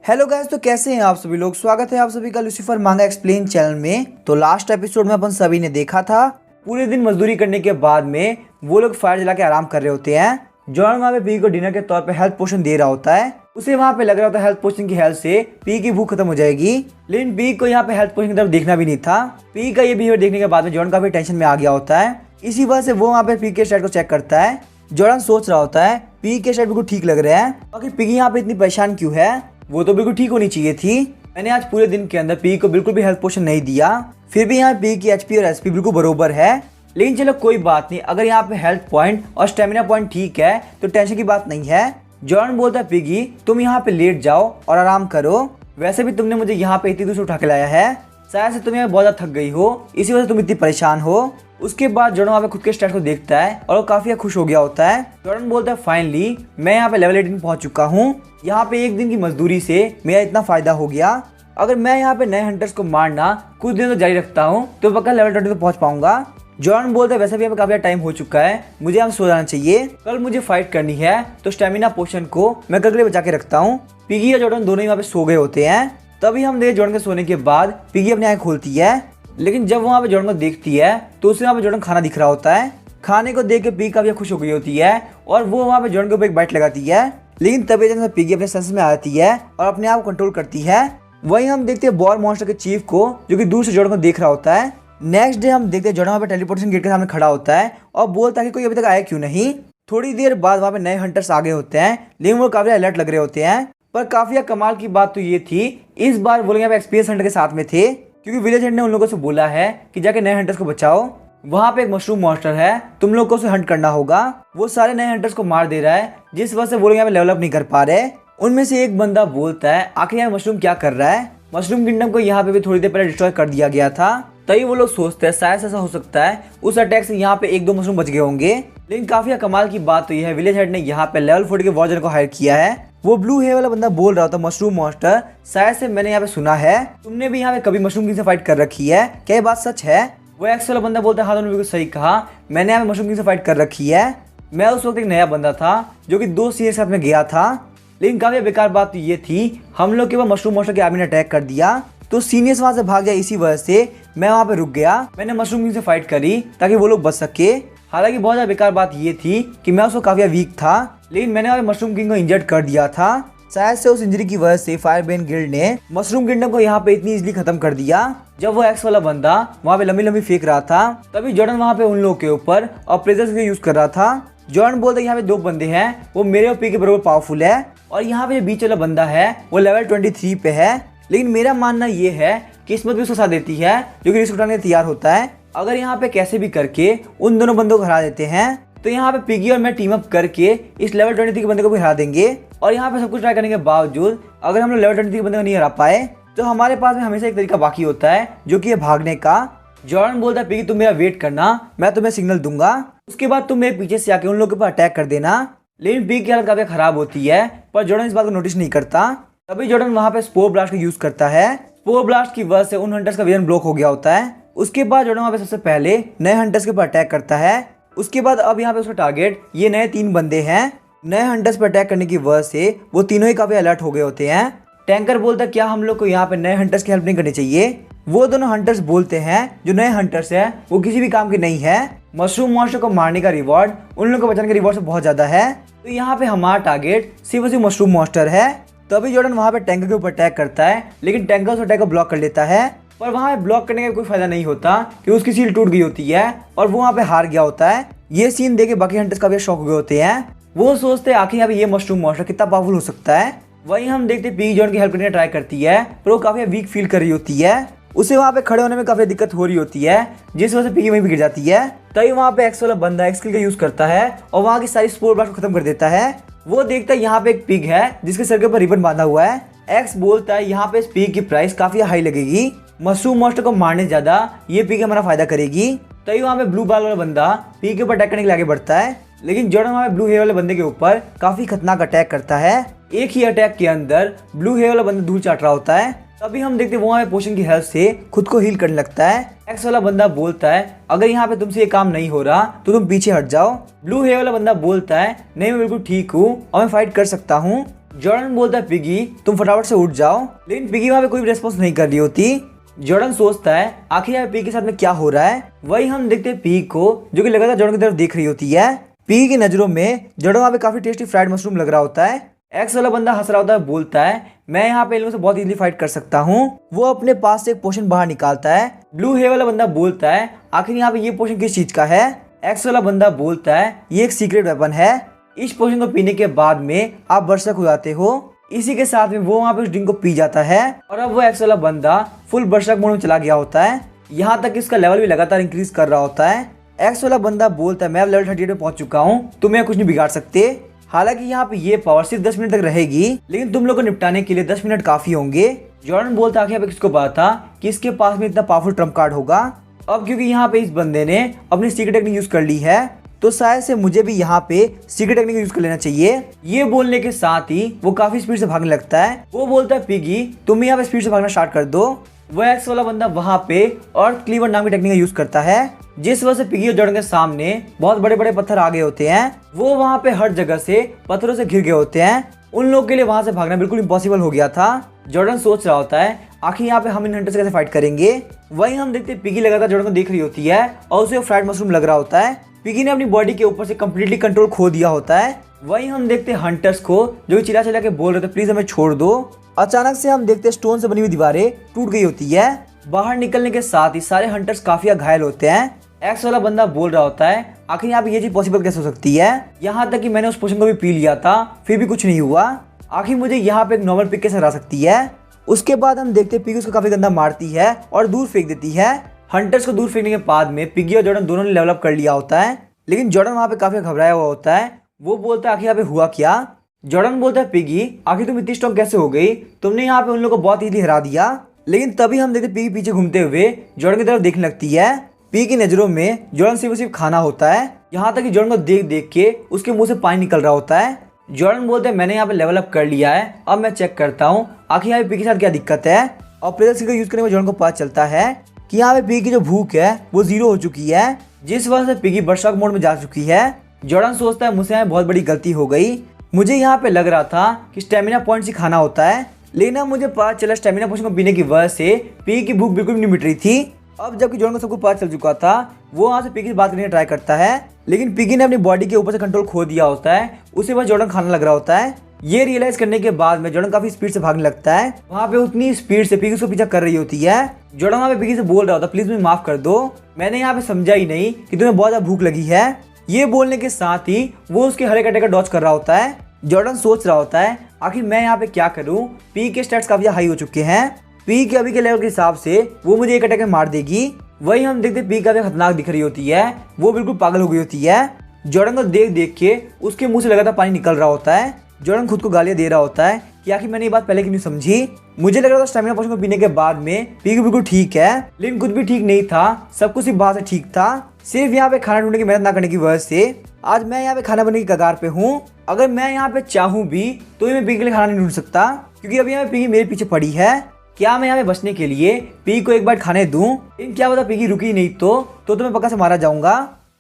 Hello guys, तो कैसे हैं आप सभी लोग। स्वागत है आप सभी का लूसीफर मांगा एक्सप्लेन चैनल में। तो लास्ट एपिसोड में अपन सभी ने देखा था, पूरे दिन मजदूरी करने के बाद में वो लोग फायर जला के आराम कर रहे होते हैं। जॉन वहाँ पे पी को डिनर के तौर पे हेल्थ पोशन दे रहा होता है। उसे वहाँ पे लग रहा होता है हेल्थ पोशन की हेल्प से पी की भूख खत्म हो जाएगी, लेकिन पी को यहाँ पे हेल्थ पोशन की तरफ देखना भी नहीं था। पी का ये बिहेवियर देखने के बाद में जॉन काफी टेंशन में आ गया होता है। इसी वजह से वो वहाँ पे पी के स्टेट को चेक करता है। जॉन सोच रहा होता है पी के स्टेट बिल्कुल ठीक लग रहे हैं, बाकी पी यहाँ पे इतनी परेशान क्यों है, वो तो बिल्कुल ठीक होनी चाहिए थी। मैंने आज पूरे दिन के अंदर पी को बिल्कुल भी हेल्थ पोशन नहीं दिया, फिर भी यहाँ पी की एचपी और एसपी बिल्कुल बरोबर है। लेकिन चलो कोई बात नहीं, अगर यहाँ पे हेल्थ पॉइंट और स्टेमिना पॉइंट ठीक है तो टेंशन की बात नहीं है। जॉन बोलता है पिगी तुम यहाँ पे लेट जाओ और आराम करो, वैसे भी तुमने मुझे यहाँ पे इतनी दूर से उठा के लाया है, शायद से तुम यहाँ बहुत ज्यादा थक गई हो, इसी वजह से तुम इतनी परेशान हो। उसके बाद जॉर्डन वहाँ पे खुद के स्टैट्स को देखता है और वो काफी खुश हो गया होता है। जॉर्डन बोलता है फाइनली मैं यहाँ पे लेवल 18 पहुंच चुका हूँ, यहाँ पे एक दिन की मजदूरी से मेरा इतना फायदा हो गया। अगर मैं यहाँ पे नए हंटर्स को मारना कुछ दिन तो जारी रखता हूँ तो पक्का लेवल 20 तक पहुंच पाऊंगा। जॉर्डन बोलता है वैसे भी यहाँ पे काफी टाइम हो चुका है, मुझे यहाँ सो जाना चाहिए, कल मुझे फाइट करनी है तो स्टेमिना पोशन को मैं कल के लिए बचा के रखता हूँ। पिगी और जॉर्डन दोनों ही वहाँ पे सो गए होते हैं। तभी हम देख जॉर्डन के सोने के बाद पिगी अपनी आँखें खोलती है, लेकिन जब वहाँ पे जॉर्डन को देखती है तो उसे वहाँ पे जॉर्डन खाना दिख रहा होता है। खाने को देख के पिगी काफी खुश हो गई होती है और वो वहाँ पे जॉर्डन के ऊपर एक बाइट लगाती है, लेकिन तभी जब पिगी अपने सेंस में आती है और अपने आप को कंट्रोल करती है। वहीं हम देखते हैं बॉर मॉन्स्टर के चीफ को जो कि दूर से जॉर्डन को देख रहा होता है। नेक्स्ट डे हम देखते हैं जॉर्डन वहाँ पे टेलीपोर्टेशन गेट के सामने खड़ा होता है और बोलता है कि कोई अभी तक आया क्यों नहीं। थोड़ी देर बाद वहाँ पे नए हंटर्स आ गए होते हैं, लेकिन वो काफी अलर्ट लग रहे होते हैं। पर काफी कमाल की बात तो ये थी, इस बार वो लोग यहाँ पे एक्सपीरियंस हंटर के साथ में थे, क्योंकि विलेज हेड ने उन लोगों से बोला है कि जाके नए हंटर्स को बचाओ, वहाँ पे एक मशरूम मॉन्स्टर है, तुम लोग को उसे हंट करना होगा। वो सारे नए हंटर्स को मार दे रहा है, जिस वजह से वो लोग यहाँ पे लेवल अप नहीं कर पा रहे। उनमें से एक बंदा बोलता है आखिर यहाँ मशरूम क्या कर रहा है, मशरूम किंगडम को यहाँ पे भी थोड़ी देर पहले डिस्ट्रॉय कर दिया गया था। तभी वो लोग सोचते हैं शायद ऐसा हो सकता है उस अटैक से यहाँ पे एक दो मशरूम बच गए होंगे। लेकिन काफी कमाल की बात तो यह है विलेज हेड ने यहाँ पे लेवल 40 के वॉर्जन को हायर किया है। वो ब्लू हेयर वाला बंदा बोल रहा था मशरूम मॉन्स्टर, शायद से मैंने यहाँ पे सुना है तुमने भी यहाँ पे कभी मशरूम किंग से फाइट कर रखी है, क्या ये बात सच है। वो एक्स वाला बंदा बोलता है हाँ तुमने बिल्कुल सही कहा, मैंने यहाँ पे मशरूम किंग से फाइट कर रखी है। मैं उस वक्त एक नया बंदा था जो कि 2 सीनियर साथ में गया था, लेकिन काफी बेकार बात तो ये थी हम लोग के बाद मशरूम मॉन्स्टर की आर्मी ने अटैक कर दिया तो सीनियर्स वहां से भाग गया, इसी वजह से मैं वहां पे रुक गया। मैंने मशरूम किंग से फाइट करी ताकि वो लोग बच सके। हालांकि बहुत ज्यादा बेकार बात ये थी कि मैं उसको काफी वीक था, लेकिन मैंने वहां पे मशरूम किंग को इंजर्ड कर दिया था। शायद से उस इंजरी की वजह से फायरबेन गिल्ड ने मशरूम किंगडम को यहाँ पे इतनी इजीली खत्म कर दिया। जब वो एक्स वाला बंदा वहाँ पे लंबी लंबी फेंक रहा था तभी जॉर्डन वहाँ पे उन लोगों के ऊपर ऑपरेशंस यूज कर रहा था। जॉर्डन बोलता है यहाँ पे 2 बंदे हैं, वो मेरे और पी के बराबर पावरफुल है, और यहाँ पे बीच वाला बंदा है वो लेवल 23 पे है। लेकिन मेरा मानना ये है किस्मत भी उसको साथ देती है जो कि रिस्क उठाने तैयार होता है। अगर यहाँ पे कैसे भी करके उन दोनों बंदों को हरा देते हैं तो यहाँ पे पिगी और मैं टीम अप करके इस लेवल 23 के बंदे को भी हरा देंगे। और यहाँ पे सब कुछ ट्राई करने के बावजूद अगर हम लोग लेवल 23 के बंदे को नहीं हरा पाए तो हमारे पास में हमेशा एक तरीका बाकी होता है जो कि है भागने का। जॉर्डन बोलता है पिगी तुम मेरा वेट करना, मैं तुम्हें सिग्नल दूंगा, उसके बाद तुम मेरे पीछे से आके उन लोगों के ऊपर अटैक कर देना। लेकिन पिगी की हालत काफी खराब होती है, पर जॉर्डन इस बात को नोटिस नहीं करता। तभी जॉर्डन वहाँ पे स्पोर ब्लास्ट का यूज करता है। स्पोर ब्लास्ट की वजह से उन हंटर्स का विजन ब्लॉक हो गया होता है। उसके बाद जॉर्डन वहाँ पे सबसे पहले नए हंटर्स के ऊपर अटैक करता है। उसके बाद अब यहाँ पे उसका टारगेट ये नए 3 बंदे हैं। नए हंटर्स पर अटैक करने की वजह से वो तीनों ही काफी अलर्ट हो गए होते हैं। टैंकर बोलता है क्या हम लोग को यहाँ पे नए हंटर्स की हेल्प नहीं करनी चाहिए। वो दोनों हंटर्स बोलते हैं जो नए हंटर्स है वो किसी भी काम के नहीं है, मशरूम मॉन्स्टर को मारने का रिवॉर्ड उन लोगों को बचाने का रिवॉर्ड से बहुत ज्यादा है, तो यहाँ पे हमारा टारगेट सिर्फ और सिर्फ मशरूम मॉन्स्टर है। तभी जॉर्डन वहाँ पे टैंकर के ऊपर अटैक करता है, लेकिन टैंकर उस अटैक को ब्लॉक कर लेता है। पर वहाँ पे ब्लॉक करने का कोई फायदा नहीं होता कि उसकी सील टूट गई होती है और वो वहाँ पे हार गया होता है। ये सीन देख के बाकी हंटर्स काफी शॉक हो गए होते हैं। वो सोचते हैं आखिर यहाँ पे ये मशरूम मॉन्स्टर कितना पावरफुल हो सकता है। वहीं हम देखते पिगी जॉर्डन की हेल्प करने ट्राई करती है, पर वो काफी वीक फील कर रही होती है, उसे वहाँ पे खड़े होने में काफी दिक्कत हो रही होती है, जिस वजह से पिगी वहीं गिर जाती है। तभी वहाँ पे एक्स वाला बंदा एक्स स्किल का यूज करता है और वहाँ की सारी स्पोर ब्लास्ट को खत्म कर देता है। वो देखता है यहाँ पे एक पिग है जिसके सर के ऊपर रिबन बांधा हुआ है। एक्स बोलता है यहाँ पे इस पिग की प्राइस काफी हाई लगेगी, मशरूम मॉन्स्टर को मारने से ज्यादा ये पिग हमारा फायदा करेगी। तभी वहाँ पे ब्लू बाल वाला बंदा पिग के ऊपर अटैक करने के लिए आगे बढ़ता है, लेकिन जॉर्डन वहाँ पे ब्लू हेयर वाले बंदे के ऊपर काफी खतरनाक अटैक करता है। एक ही अटैक के अंदर ब्लू हेयर वाला बंदा धूल चाट रहा होता है। तभी हम देखते हैं वो वहाँ पे पोशन की हेल्प से खुद को हील करने लगता है। एक्स वाला बंदा बोलता है अगर यहाँ पे तुमसे ये काम नहीं हो रहा तो तुम पीछे हट जाओ। ब्लू हेयर वाला बंदा बोलता है नहीं मैं बिल्कुल ठीक हूँ और मैं फाइट कर सकता हूँ। जॉर्डन बोलता है पिगी तुम फटाफट से उठ जाओ, लेकिन पिगी वहाँ पे कोई रिस्पॉन्स नहीं कर रही होती। जॉर्डन सोचता है आखिर यहाँ पिगी के साथ में क्या हो रहा है। वही हम देखते हैं पिगी को जो कि लगातार जॉर्डन की तरफ देख रही होती है। पिगी की नजरों में जॉर्डन वहाँ पे काफी टेस्टी फ्राइड मशरूम लग रहा होता है। एक्स वाला बंदा हंस रहा होता है, बोलता है मैं यहाँ पे इन लोगों से बहुत इजीली फाइट कर सकता हूँ। वो अपने पास से एक पोशन बाहर निकालता है। ब्लू हेयर वाला बंदा बोलता है आखिर यहाँ पे ये पोशन किस चीज का है। एक्स वाला बंदा बोलता है ये एक सीक्रेट वेपन है, इस पोशन को पीने के बाद में आप बरसक हो जाते हो। इसी के साथ में वो वहाँ पे उस ड्रिंक को पी जाता है और अब वो एक्स वाला बंदा फुल बरसक मोड में चला गया होता है। यहाँ तक इसका लेवल भी लगातार इंक्रीज कर रहा होता है। एक्स वाला बंदा बोलता है मैं अब लेवल 38 पे पहुंच चुका हूँ, तुम्हें कुछ नहीं बिगाड़ सकते। हालांकि यहाँ पे ये पावर सिर्फ 10 मिनट तक रहेगी, लेकिन तुम लोग को निपटाने के लिए 10 मिनट काफी होंगे। जॉर्डन बोलता है कि किसको पता था कि इसके पास में इतना पावरफुल ट्रम्प कार्ड होगा। अब क्योंकि यहाँ पे इस बंदे ने अपनी सीक्रेट टेक्निक यूज कर ली है तो शायद से मुझे भी यहाँ पे सीक्रेट टेक्निक यूज कर लेना चाहिए। ये बोलने के साथ ही वो काफी स्पीड से भागने लगता है। वो बोलता है पिगी तुम यहाँ पे स्पीड से भागना स्टार्ट कर दो। वो एक्स वाला बंदा वहाँ पे अर्थ क्लीवर नाम की टेक्निक यूज करता है, जिस वजह से पिगी और जॉर्डन के सामने बहुत बड़े बड़े पत्थर आ गए होते हैं। वो वहाँ पे हर जगह से पत्थरों से घिर गए होते हैं। उन लोगों के लिए वहाँ से भागना बिल्कुल इम्पॉसिबल हो गया था। जॉर्डन सोच रहा होता है आखिर यहाँ पे हम इन हंटर से कैसे फाइट करेंगे। वहीं हम देखते पिगी लगातार जॉर्डन को देख रही होती है और उसे फ्राइड मशरूम लग रहा होता है। पिगी ने अपनी बॉडी के ऊपर से कम्प्लीटली कंट्रोल खो दिया होता है। वहीं हम देखते हंटर्स को जो चिल्ला चिल्ला के बोल रहे थे प्लीज हमें छोड़ दो। अचानक से हम देखते स्टोन से बनी हुई दीवारें टूट गई होती है। बाहर निकलने के साथ ही सारे हंटर्स काफी घायल होते हैं। एक्स वाला बंदा बोल रहा होता है आखिर यहाँ पे ये चीज पॉसिबल कैसे हो सकती है। यहाँ तक कि मैंने उस पोशन को भी पी लिया था फिर भी कुछ नहीं हुआ। आखिर मुझे यहाँ पे एक नॉर्मल पिक कैसे हरा सकती है। उसके बाद हम देखते पिगी उसको काफी गंदा मारती है और दूर फेंक देती है। हंटर्स को दूर फेंकने के बाद में पिगी और जॉर्डन दोनों ने लेवल अप कर लिया होता है, लेकिन जॉर्डन वहाँ पे काफी घबराया हुआ होता है। वो बोलता है आखिर यहाँ पे हुआ क्या। जॉर्डन बोलता है पिगी आखिर तुम इतनी स्ट्रॉन्ग कैसे हो गई, तुमने यहाँ पे उन लोगों को बहुत इजीली हरा दिया। लेकिन तभी हम देखते पिगी पीछे घूमते हुए जॉर्डन की तरफ देखने लगती है। पिगी की नजरों में जॉर्डन सिर्फ खाना होता है। यहाँ तक कि जॉर्डन को देख देख के उसके मुंह से पानी निकल रहा होता है। जॉर्डन बोलते हैं मैंने यहाँ पे लेवल अप कर लिया है, अब मैं चेक करता हूँ आखिर यहाँ पे पिगी के साथ क्या दिक्कत है। और प्रेशर स्किल का यूज करने में जॉर्डन को पता चलता है कि यहाँ पे पिगी की जो भूख है वो 0 हो चुकी है, जिस वजह से पिगी बरसात मोड में जा चुकी है। जॉर्डन सोचता है मुझसे यहाँ बहुत बड़ी गलती हो गई, मुझे यहाँ पे लग रहा था कि स्टेमिना पॉइंट ही खाना होता है, लेकिन अब मुझे पता चला स्टेमिना पोशन को पीने की वजह से पिगी की भूख बिल्कुल नहीं मिट रही थी। अब जबकि जॉर्डन को सबको पता चल चुका था वो वहाँ से पिगी से बात करने ट्राई करता है, लेकिन पिगी ने अपनी बॉडी के ऊपर से कंट्रोल खो दिया होता है। उसे बस जॉर्डन खाना लग रहा होता है। ये रियलाइज करने के बाद में जॉर्डन काफी स्पीड से भागने लगता है। वहाँ पे उतनी स्पीड से पिगी उसको पीछा कर रही होती है। जॉर्डन वहाँ पे पिगी से बोल रहा होता है प्लीज मुझे माफ कर दो, मैंने यहाँ पे समझा ही नहीं कि तुम्हें बहुत ज्यादा भूख लगी है। ये बोलने के साथ ही वो उसके हर एक अटैक का डॉज कर रहा होता है। जॉर्डन सोच रहा होता है आखिर मैं यहाँ पे क्या करूँ, पिगी के स्टैट्स काफी हाई हो चुके हैं, पिगी के अभी के लेवल के हिसाब से वो मुझे एक अटैक में मार देगी। वही हम देखते पिगी काफी खतरनाक दिख रही होती है, वो बिल्कुल पागल हो गई होती है। जॉर्डन को देख देख के उसके मुंह से लगातार पानी निकल रहा होता है। जॉर्डन खुद को गालियां दे रहा होता है कि आखिर मैंने ये बात पहले क्यों नहीं समझी। मुझे लग रहा था स्टेमिना पोशन को पीने के बाद में पिगी बिल्कुल ठीक है, लेकिन कुछ भी ठीक नहीं था, सब कुछ सिर्फ बाहर से ठीक था। सिर्फ यहाँ पे खाना ढूंढने की मेहनत ना करने की वजह से आज मैं यहाँ पे खाना बनने की कगार पे हूँ। अगर मैं यहाँ पे चाहूँ भी तो मैं पिगी के लिए खाना नहीं ढूंढ सकता, क्योंकि अभी यहाँ पे पिगी मेरे पीछे पड़ी है। क्या मैं यहाँ पे बचने के लिए पिगी को एक बार खाने दूं, लेकिन क्या पता पिगी रुकी नहीं तो मैं पक्का से मारा जाऊंगा।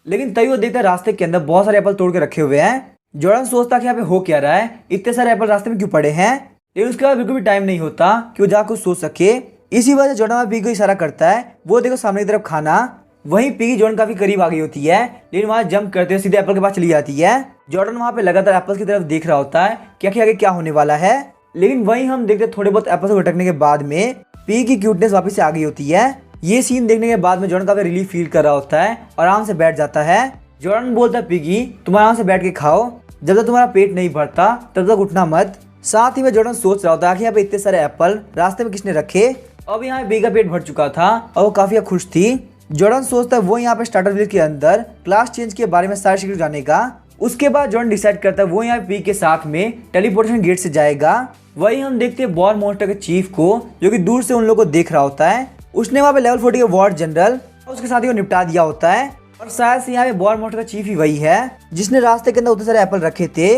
लेकिन तभी वो देखता है रास्ते के अंदर बहुत सारे एप्पल तोड़ के रखे हुए हैं। जॉर्डन सोचता कि यहाँ पे हो क्या रहा है, इतने सारे एप्पल रास्ते में क्यों पड़े हैं, लेकिन उसके बाद बिल्कुल भी टाइम नहीं होता कि वो जाकर कुछ सोच सके। इसी वजह से जॉर्डन पिगी को इशारा करता है, वो देखो सामने की तरफ खाना। वहीं पिगी जॉर्डन काफी करीब आ गई होती है, लेकिन वहां जंप करते हुए सीधे एप्पल के पास चली जाती है। जॉर्डन वहां पे लगातार एप्पल की तरफ देख रहा होता है कि आगे क्या होने वाला है, लेकिन वहीं हम देखते थोड़े बहुत एप्पल से भटकने के बाद में पिगी की क्यूटनेस वापस से आ गई होती है। ये सीन देखने के बाद में जॉर्डन काफी रिलीफ फील कर रहा होता है और आराम से बैठ जाता है। जॉर्डन बोलता है पिगी तुम आराम से बैठ के खाओ, जब तक तुम्हारा पेट नहीं भरता तब तक उठना मत। साथ ही में जॉर्डन सोच रहा होता है कि यहाँ पे इतने सारे एप्पल रास्ते में किसने रखे। अब यहाँ पिगी का पेट भर चुका था और वो काफी खुश थी। जॉर्डन सोचता है वो यहाँ पे स्टार्टर विलेज के अंदर क्लास चेंज के बारे में सारे सीक्रेट जानेगा। उसके बाद जॉर्डन डिसाइड करता है वो यहाँ पिगी के साथ में टेलीपोर्टेशन गेट से जाएगा। वही हम देखते हैं बॉर मॉन्स्टर के चीफ को, जो कि दूर से उन लोगों को देख रहा होता है। उसने वहाँ पे लेवल 40 के वार्ड जनरल और उसके साथ ही वो निपटा दिया होता है। और शायद से यहाँ पे बॉर मॉन्स्टर का चीफ ही वही है जिसने रास्ते के अंदर उतने सारे एप्पल रखे थे।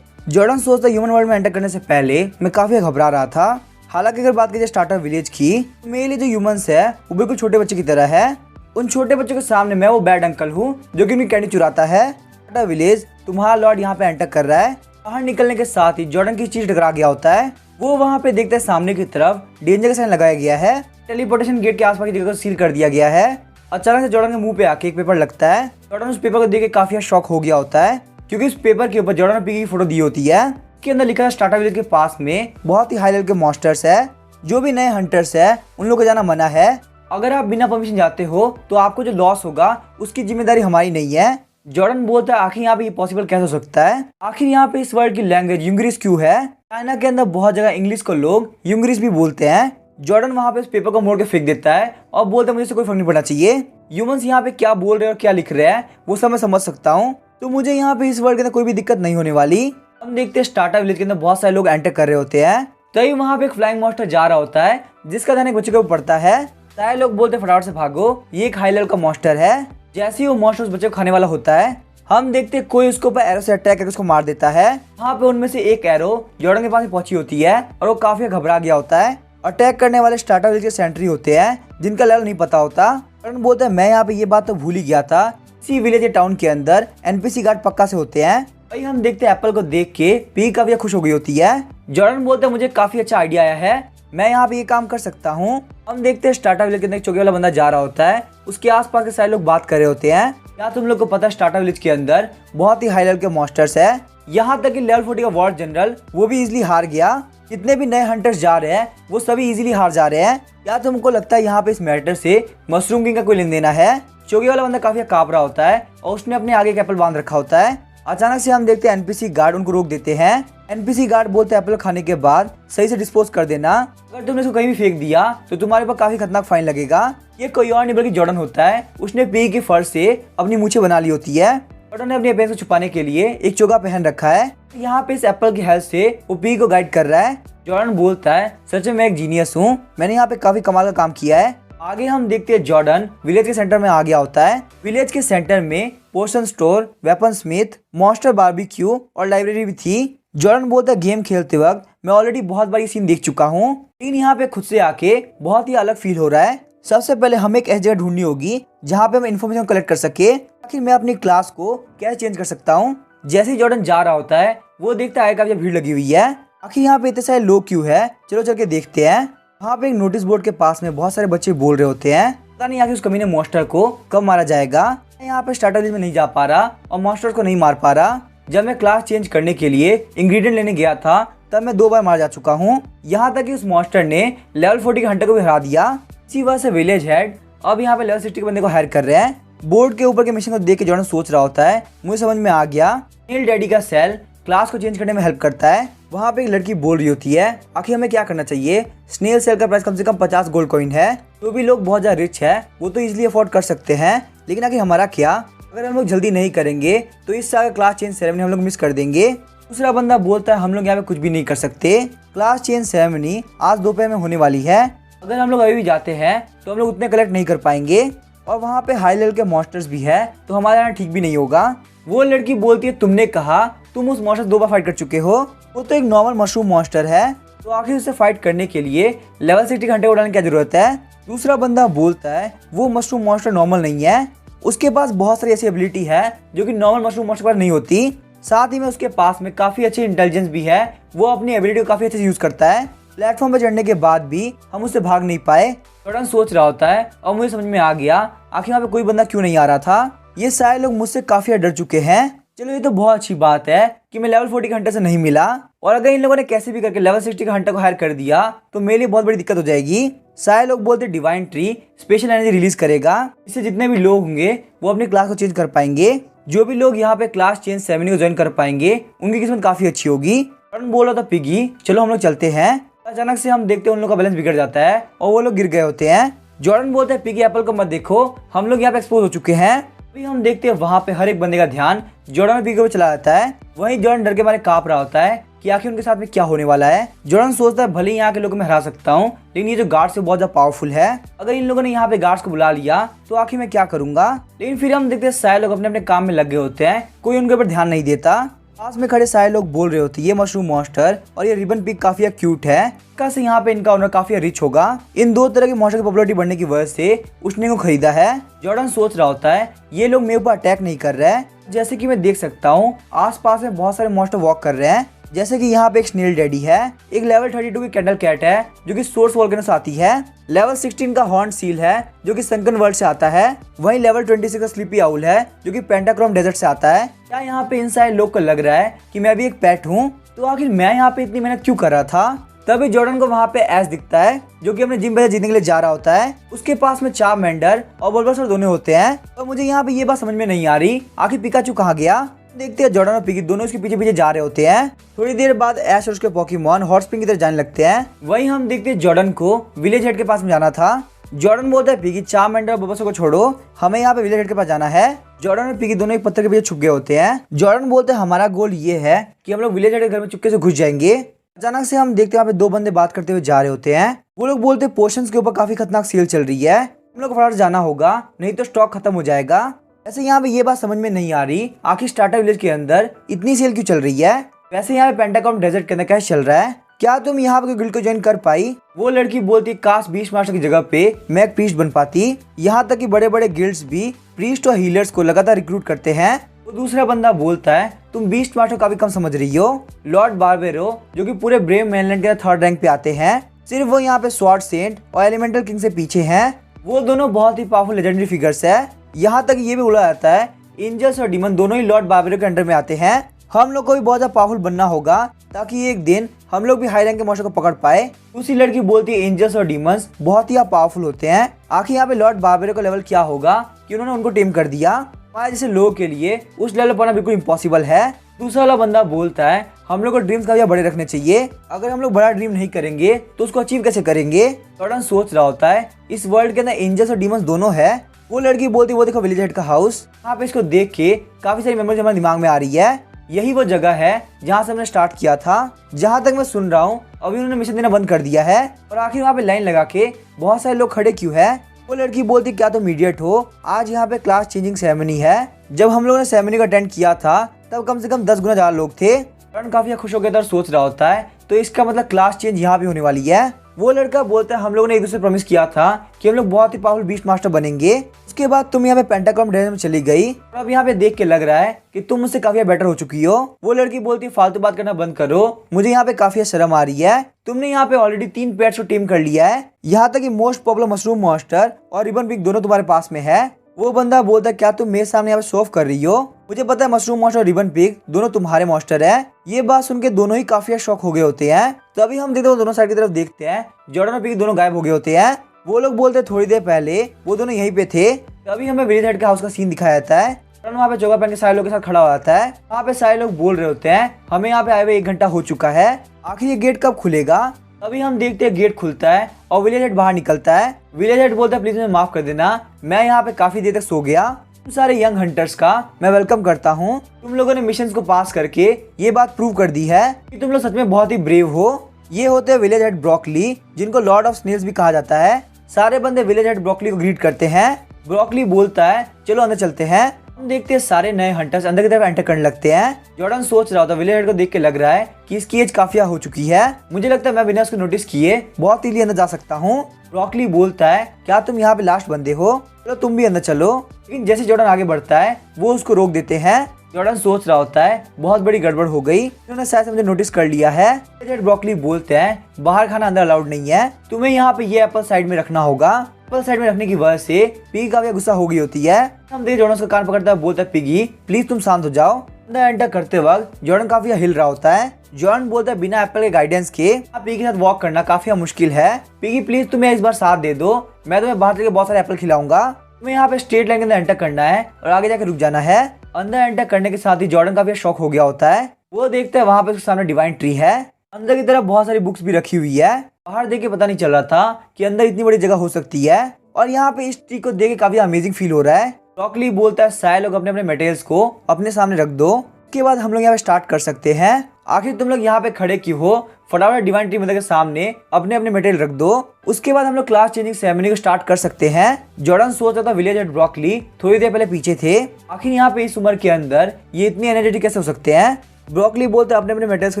जॉर्डन सोचता है ह्यूमन वर्ल्ड में एंटर करने से पहले मैं काफी घबरा रहा था। हालांकि अगर बात की जाए स्टार्टर विलेज की, मेरे लिए जो ह्यूमंस है वो बिल्कुल छोटे बच्चे की तरह है। उन छोटे बच्चों के सामने मैं वो बैड अंकल हूँ जो कि उनकी कैंडी चुराता है। स्टार्टर विलेज तुम्हारा लॉर्ड यहाँ पे एंटर कर रहा है, बाहर निकलने के साथ ही जॉर्डन की चीज टकरा गया होता है। वो वहाँ पे देखते हैं सामने की तरफ डेंजर का साइन लगाया गया है। टेलीपोर्टेशन गेट के आसपास की जगह को सील कर दिया गया है। अचानक से जॉर्डन के मुंह पे आके एक पेपर लगता है। जॉर्डन उस पेपर को देख के काफी शॉक हो गया होता है, क्योंकि उस पेपर के ऊपर जॉर्डन और पिगी की फोटो दी होती है। के अंदर लिखा है स्टार्टा विलेज के पास में बहुत ही हाई लेवल के मॉन्स्टर्स है, जो भी नए हंटर्स है उन लोगों को जाना मना है। अगर आप बिना परमिशन जाते हो तो आपको जो लॉस होगा उसकी जिम्मेदारी हमारी नहीं है। जॉर्डन बोलता है आखिर यहाँ पे ये पॉसिबल कैसे हो सकता है, आखिर यहाँ पे इस वर्ड की लैंग्वेज यूंग्रीस क्यों है। चाइना के अंदर बहुत जगह इंग्लिश को लोग यूंग्रीस भी बोलते हैं। जॉर्डन वहाँ पे उस पेपर को मोड़ के फेंक देता है और बोलता है मुझे इससे कोई फर्क नहीं पड़ना चाहिए। ह्यूमंस यहाँ पे क्या बोल रहे हैं और क्या लिख रहे हैं वो सब मैं समझ सकता हूँ, तो मुझे यहाँ पे इस वर्ल्ड के अंदर कोई भी दिक्कत नहीं होने वाली। हम देखते हैं स्टार्टा विलेज के अंदर बहुत सारे लोग एंटर कर रहे होते हैं, तभी वहाँ पे एक फ्लाइंग मॉन्स्टर जा रहा होता है जिसका ध्यान एक बच्चे के ऊपर पड़ता है। सारे लोग बोलते हैं फटाफट से भागो, ये एक हाई लेवल का मॉन्स्टर है। जैसे ही वो मॉन्स्टर उस बच्चे को खाने वाला होता है, हम देखते हैं कोई उसके ऊपर एरो से अटैक करके उसको मार देता है। वहाँ पे उनमें से एक एरो जॉर्डन के पास पहुंची होती है और वो काफी घबरा गया होता है। अटैक करने वाले स्टार्टा विलेज के सेंट्री होते हैं जिनका लेवल नहीं पता होता। जॉर्डन बोलता है मैं यहाँ पे ये बात तो भूल ही गया था, इसी विलेज या टाउन के अंदर एनपीसी गार्ड पक्का से होते हैं। भाई हम देखते हैं एप्पल को देख के पी काफी खुश हो गई होती है। जॉर्डन बोलता है मुझे काफी अच्छा आइडिया आया है, मैं यहाँ पे ये काम कर सकता हूँ। हम देखते हैं स्टार्टा विलेज के अंदर एक चौकी वाला बंदा जा रहा होता है, उसके आसपास के सारे लोग बात कर रहे होते हैं। क्या तुम लोग को पता है स्टार्टा विलेज के अंदर बहुत ही हाई लेवल के मॉन्स्टर्स है, यहाँ तक कि लेवल 40 का वॉर जनरल वो भी इजिली हार गया। जितने भी नए हंटर्स जा रहे हैं वो सभी इजीली हार जा रहे हैं। क्या तुमको लगता है यहाँ पे इस मैटर से मशरूम किंग का कोई लेन देना है। चौकी वाला बंदा काफी कांप रहा होता है और उसने अपने आगे एक एप्पल बांध रखा होता है। अचानक से हम देखते हैं एनपीसी गार्ड उनको रोक देते हैं। एनपीसी गार्ड बोलते हैं एप्पल खाने के बाद सही से डिस्पोज कर देना, अगर तुमने इसको कहीं भी फेंक दिया तो तुम्हारे ऊपर काफी खतरनाक फाइन लगेगा। ये कोई और नहीं बल्कि जॉर्डन होता है, उसने पी के फर्श से अपनी मूछें बना ली होती है। जॉर्डन ने अपनी अपीयरेंस को छुपाने के लिए एक चोगा पहन रखा है। यहाँ पे इस एप्पल की हेल्प से वो पी को गाइड कर रहा है। जॉर्डन बोलता है सच में मैं एक जीनियस हूँ, मैंने यहाँ पे काफी कमाल का काम किया है। आगे हम देखते हैं जॉर्डन विलेज के सेंटर में आ गया होता है। विलेज के सेंटर में potion store, weapon smith, monster barbecue और लाइब्रेरी भी थी। जॉर्डन बोलता है गेम खेलते वक्त मैं ऑलरेडी बहुत बार ये सीन देख चुका हूँ, लेकिन यहाँ पे खुद से आके बहुत ही अलग फील हो रहा है। सबसे पहले हमें एक ऐसी जगह ढूंढनी होगी जहाँ पे हम इन्फॉर्मेशन कलेक्ट कर सके, आखिर मैं अपनी क्लास को कैसे चेंज कर सकता हूँ। जैसे ही जॉर्डन जा रहा होता है वो देखता है काफी भीड़ लगी हुई है, आखिर यहाँ पे इतने सारे लोग क्यों है, चलो चल के देखते हैं। वहाँ पे एक नोटिस बोर्ड के पास में बहुत सारे बच्चे बोल रहे होते हैं, पता नहीं आखिर उस कमीने मॉन्स्टर को कब मारा जाएगा। मैं यहाँ पे स्टार्टर विलेज में नहीं जा पा रहा और मॉन्स्टर को नहीं मार पा रहा। जब मैं क्लास चेंज करने के लिए इंग्रेडिएंट लेने गया था तब मैं 2 बार मार जा चुका हूँ। यहाँ तक कि उस मॉन्स्टर ने लेवल 40 के हंटर को भी हरा दिया। इसी वजह से विलेज हेड अब यहाँ पे लेवल 60 के बंदे को हायर कर रहे हैं। बोर्ड के ऊपर के मिशन को देख के जॉर्डन सोच रहा होता है, मुझे समझ में आ गया, नील डैडी का सेल क्लास को चेंज करने में हेल्प करता है। वहाँ पे एक लड़की बोल रही होती है आखिर हमें क्या करना चाहिए। स्नेल सेल का प्राइस कम से कम 50 गोल्ड कॉइन है, जो भी लोग बहुत ज्यादा रिच है वो तो इजीली अफोर्ड कर सकते हैं, लेकिन आखिर हमारा क्या, अगर हम लोग जल्दी नहीं करेंगे तो इस साल का क्लास चेंज सेरेमनी हम लोग मिस कर देंगे। दूसरा बंदा बोलता है हम लोग यहाँ पे कुछ भी नहीं कर सकते, क्लास चेंज सेरेमनी आज दोपहर में होने वाली है, अगर हम लोग अभी भी जाते हैं तो हम लोग उतने कलेक्ट नहीं कर पाएंगे और वहाँ पे हाई लेवल के मॉन्स्टर्स भी है तो हमारा यहाँ ठीक भी नहीं होगा। वो लड़की बोलती है तुमने कहा तुम उस मॉन्स्टर 2 बार फाइट कर चुके हो, वो तो एक नॉर्मल मशरूम मॉन्स्टर है, तो आखिर उससे फाइट करने के लिए लेवल 60 घंटे उड़ाने की जरूरत है। दूसरा बंदा बोलता है वो मशरूम मॉन्स्टर नॉर्मल नहीं है, उसके पास बहुत सारी ऐसी एबिलिटी है जो कि नॉर्मल मशरूम मॉन्स्टर पर नहीं होती, साथ ही में उसके पास में काफी अच्छी इंटेलिजेंस भी है, वो अपनी एबिलिटी को काफी अच्छे से यूज करता है। प्लेटफॉर्म पर चढ़ने के बाद भी हम उससे भाग नहीं पाए। जॉर्डन सोच रहा होता है और मुझे समझ में आ गया आखिर यहाँ पे कोई बंदा क्यों नहीं आ रहा था, ये सारे लोग मुझसे काफी डर चुके हैं। चलो ये तो बहुत अच्छी बात है कि मैं लेवल 40 के हंटर से नहीं मिला, और अगर इन लोगों ने कैसे भी करके लेवल 60 के हंटर को हायर कर दिया तो मेरे लिए बहुत बड़ी दिक्कत हो जाएगी। सारे लोग बोलते divine tree special energy release करेगा, इससे जितने भी लोग होंगे वो अपनी क्लास को चेंज कर पाएंगे। जो भी लोग यहाँ पे क्लास चेंज सेरेमनी को ज्वाइन कर पाएंगे उनकी किस्मत काफी अच्छी होगी। जॉर्डन बोल रहा था पिगी चलो हम लोग चलते हैं। अचानक से हम देखते हैं उन लोगों का बैलेंस बिगड़ जाता है और वो लोग गिर गए होते हैं। जॉर्डन बोलता है पिगी एप्पल को मत देखो, हम लोग यहाँ पे एक्सपोज हो चुके हैं। अभी हम देखते हैं वहाँ पे हर एक बंदे का ध्यान जॉर्डन और पिगी पे चला जाता है। वहीं जॉर्डन डर के मारे कांप रहा होता है कि आखिर उनके साथ में क्या होने वाला है। जॉर्डन सोचता है भले ही यहाँ के लोगों में हरा सकता हूँ, लेकिन ये जो गार्ड्स है बहुत ज्यादा पावरफुल है, अगर इन लोगों ने यहाँ पे गार्ड्स को बुला लिया तो आखिर मैं क्या करूंगा। लेकिन फिर हम देखते हैं सारे लोग अपने अपने काम में लगे होते हैं, कोई उनके ऊपर ध्यान नहीं देता। पास में खड़े सारे लोग बोल रहे होते हैं ये मशरूम मॉन्स्टर और ये रिबन पिग काफी क्यूट है, कैसे यहाँ पे इनका ओनर काफी रिच होगा। इन 2 तरह के मॉन्स्टर की पॉपुलैरिटी बढ़ने की वजह से उसने को खरीदा है। जॉर्डन सोच रहा होता है ये लोग मेरे ऊपर अटैक नहीं कर रहे हैं, जैसे कि मैं देख सकता हूँ आसपास में बहुत सारे मॉन्स्टर वॉक कर रहे हैं। जैसे कि यहाँ पे एक स्नेल डैडी है, एक लेवल 32 की कैंडल कैट है जो कि सोर्स वोल्केनो से आती है, लेवल 16 का हॉर्न सील है जो कि सनकन वर्ल्ड से आता है, वहीं लेवल 26 का स्लीपी आउल है जो कि पेंटाक्रोम डेजर्ट से आता है। क्या यहाँ पे इन सारे लोग को लग रहा है कि मैं भी एक पेट हूँ? तो आखिर मैं यहाँ पे इतनी मेहनत क्यों कर रहा था? तभी जॉर्डन को वहाँ पे ऐश दिखता है जो कि अपने जिम पे जीतने के लिए जा रहा होता है। उसके पास में चार्मेंडर और बुलबुसर दोनों होते हैं। तो मुझे यहाँ पे ये बात समझ में नहीं आ रही आखिर पिकाचू कहाँ गया। देखते हैं जॉर्डन और पिगी दोनों इसके पीछे पीछे जा रहे होते हैं। थोड़ी देर बाद ऐश और उसके पोकेमॉन हॉट स्प्रिंग की तरफ जाने लगते हैं। वहीं हम देखते हैं जॉर्डन को विलेज हेड के पास में जाना था। जॉर्डन बोलता है पिगी चार्मेंडर और बुलबुसर को छोड़ो, हमें यहाँ पे विलेज हेड के पास जाना है। जॉर्डन और पिगी दोनों एक पत्थर के पीछे छुप गए होते हैं। जॉर्डन बोलते हैं हमारा गोल ये है कि हम लोग विलेज हेड के घर में चुपके से घुस जाएंगे। अचानक से हम देखते हैं यहाँ पे दो बंदे बात करते हुए जा रहे होते हैं। वो लोग बोलते हैं पोशंस के ऊपर काफी खतरनाक सेल चल रही है, हम लोग फटाफट जाना होगा नहीं तो स्टॉक खत्म हो जाएगा। ऐसे यहाँ पे ये बात समझ में नहीं आ रही आखिर स्टार्टर विलेज के अंदर इतनी सेल क्यों चल रही है। वैसे यहाँ पे पेंटाक्रोम डेजर्ट के अंदर क्या चल रहा है? क्या तुम यहाँ पे गिल्ड को ज्वाइन कर पाई? वो लड़की बोलती काश बीस्ट मास्टर की जगह पे मैं एक प्रीस्ट बन पाती। यहाँ तक कि बड़े बड़े गिल्ड्स भी प्रीस्ट और हीलर्स को लगातार रिक्रूट करते हैं। तो दूसरा बंदा बोलता है तुम बीस्ट मास्टर काफी कम समझ रही हो। लॉर्ड बारबेरो जो कि पूरे ब्रेव मेनलैंड के 3rd रैंक पे आते हैं, सिर्फ वो यहाँ पे स्वॉर्ड सेंट और एलिमेंटल किंग से पीछे हैं। वो दोनों बहुत ही पावरफुल लेजेंडरी फिगर्स है। यहाँ तक ये भी बोला जाता है एंजल्स और डीमन दोनों ही लॉर्ड बारबेरो के अंडर में आते हैं। हम लोग को भी बहुत ज्यादा पावरफुल बनना होगा ताकि एक दिन हम लोग भी हाई रैंक के मॉन्स्टर को पकड़ पाए। दूसरी लड़की बोलती है एंजल्स और डीमंस बहुत ही पावरफुल होते हैं। आखिर यहाँ पे लॉर्ड बारबेरो का लेवल क्या होगा कि उन्होंने उनको टेम कर दिया। हमारे जैसे लोगों के लिए उस लेवल पर बिल्कुल इम्पॉसिबल है। दूसरा वाला बंदा बोलता है हम लोग को ड्रीम्स काफी बड़े रखने चाहिए, अगर हम लोग बड़ा ड्रीम नहीं करेंगे तो उसको अचीव कैसे करेंगे। जॉर्डन सोच रहा होता है इस वर्ल्ड के अंदर एंजल्स और डीमंस दोनों है। वो लड़की बोलती वो देखो विलेज हेड का हाउस। यहाँ पे इसको देख के काफी सारी मेमोरीज हमारे दिमाग में आ रही है। यही वो जगह है जहाँ से हमने स्टार्ट किया था। जहाँ तक मैं सुन रहा हूँ अभी उन्होंने मिशन देना बंद कर दिया है। और आखिर वहाँ पे लाइन लगा के बहुत सारे लोग खड़े क्यों है? वो लड़की बोलती क्या तुम इडियट हो, आज यहाँ पे क्लास चेंजिंग सेरेमनी है। जब हम लोगों ने सेरेमनी को अटेंड किया था तब कम से कम 10 गुना ज्यादा लोग थे। जॉर्डन काफी खुश होकर इधर सोच रहा होता है तो इसका मतलब क्लास चेंज यहाँ भी होने वाली है। वो लड़का बोलता है हम लोगों ने एक दूसरे प्रॉमिस किया था कि हम लोग बहुत ही पावरफुल बीस्ट मास्टर बनेंगे। उसके बाद तुम यहाँ पे पेंटाक्रोम डेजर्ट में चली गई और अब यहाँ पे देख के लग रहा है कि तुम मुझसे काफी बेटर हो चुकी हो। वो लड़की बोलती है फालतू बात करना बंद करो, मुझे यहाँ पे काफी शर्म आ रही है। तुमने यहाँ पे ऑलरेडी 3 पेट्स को टीम कर लिया है, यहाँ तक कि मोस्ट पॉपुलर मशरूम मॉन्स्टर और रिबन पिग दोनों तुम्हारे पास में है। वो बंदा बोलता है क्या तुम मेरे सामने यहाँ पे शो ऑफ कर रही हो? मुझे पता है मशरूम मॉन्स्टर और रिबन पिग दोनों तुम्हारे मॉन्स्टर है। ये बात सुन के दोनों ही काफी शॉक हो गए होते हैं। तभी हम देखते हैं दोनों साइड की तरफ देखते हैं, जॉर्डन और पिग दोनों गायब हो गए होते हैं। वो लोग बोलते हैं थोड़ी देर पहले वो दोनों यहीं पे थे। तभी हमें विलेज हेड के हाउस का सीन दिखाया जाता है। वहाँ पे चौका पहन के सारे लोग के साथ खड़ा हो जाता है। वहाँ पे सारे लोग बोल रहे होते हैं हमें यहाँ पे आए हुए 1 घंटा हो चुका है, आखिर ये गेट कब खुलेगा? तभी हम देखते हैं गेट खुलता है और विलेज हेड बाहर निकलता है। विलेज हेड बोलता है प्लीज मुझे माफ कर देना, मैं यहाँ पे काफी देर तक सो गया। तुम सारे यंग हंटर्स का मैं वेलकम करता हूँ। तुम लोगों ने मिशंस को पास करके ये बात प्रूव कर दी है कि तुम लोग सच में बहुत ही ब्रेव हो। ये होते हैं विलेज हेड ब्रोकली, जिनको लॉर्ड ऑफ स्नेल्स भी कहा जाता है। सारे बंदे विलेज हेड ब्रोकली को ग्रीट करते हैं। ब्रोकली बोलता है चलो अंदर चलते हैं। हम देखते हैं सारे नए हंटर्स अंदर की तरफ एंटर करने लगते हैं। जॉर्डन सोच रहा होता है विलेज हेड को देख के लग रहा है कि इसकी एज काफी हो चुकी है, मुझे लगता है मैं बिना उसको नोटिस किए बहुत इजीली अंदर जा सकता हूँ। ब्रोकली बोलता है क्या तुम यहाँ पे लास्ट बंदे हो, चलो तुम भी अंदर चलो। लेकिन जैसे जॉर्डन आगे बढ़ता है वो उसको रोक देते हैं। जॉर्डन सोच रहा होता है बहुत बड़ी गड़बड़ हो गई, उन्होंने शायद से मुझे नोटिस कर लिया है। ब्रोकली बोलते हैं बाहर खाना अंदर अलाउड नहीं है, तुम्हें यहाँ पे ये एप्पल साइड में रखना होगा। एप्पल साइड में रखने की वजह से पिगी काफी गुस्सा हो गई होती है। हम देख जॉर्डन उसका कान पकड़ता है, बोलता है पिगी प्लीज तुम शांत हो जाओ। अंदर एंटर करते वक्त जॉर्डन काफी हिल रहा होता है। जॉर्डन बोलता है बिना एप्पल के गाइडेंस के पिगी के साथ वॉक करना काफी मुश्किल है। पिगी प्लीज तुम्हें इस बार साथ दे दो, मैं तुम्हें बाहर जाके बहुत सारे एप्पल खिलाऊंगा। तुम्हें यहाँ पे स्ट्रेट लाइन के अंदर एंटर करना है और आगे जाके रुक जाना है। अंदर एंटर करने के साथ ही जॉर्डन काफी शॉक हो गया होता है। वो देखता है वहाँ पे उसके सामने डिवाइन ट्री है। अंदर की तरफ बहुत सारी बुक्स भी रखी हुई है। बाहर देख के पता नहीं चल रहा था कि अंदर इतनी बड़ी जगह हो सकती है। और यहाँ पे इस ट्री को देख के काफी अमेजिंग फील हो रहा है। ब्रोकली बोलता है सारे लोग अपने अपने मटेरियल्स को अपने सामने रख दो, उसके बाद हम लोग यहाँ पे स्टार्ट कर सकते हैं। आखिर तुम लोग यहाँ पे खड़े क्यों हो? फटाफट डिवाइन ट्री मदर के सामने अपने अपने मटेरियल रख दो, उसके बाद हम लोग क्लास चेंजिंग सेरेमनी को स्टार्ट कर सकते हैं। जॉर्डन सोच रहा था विलेज हेड ब्रोकली थोड़ी देर पहले पीछे थे, आखिर यहाँ पे इस उम्र के अंदर ये इतनी एनर्जेटिक कैसे हो सकते हैं? ब्रोकली बोलते अपने अपने मटेरियल्स को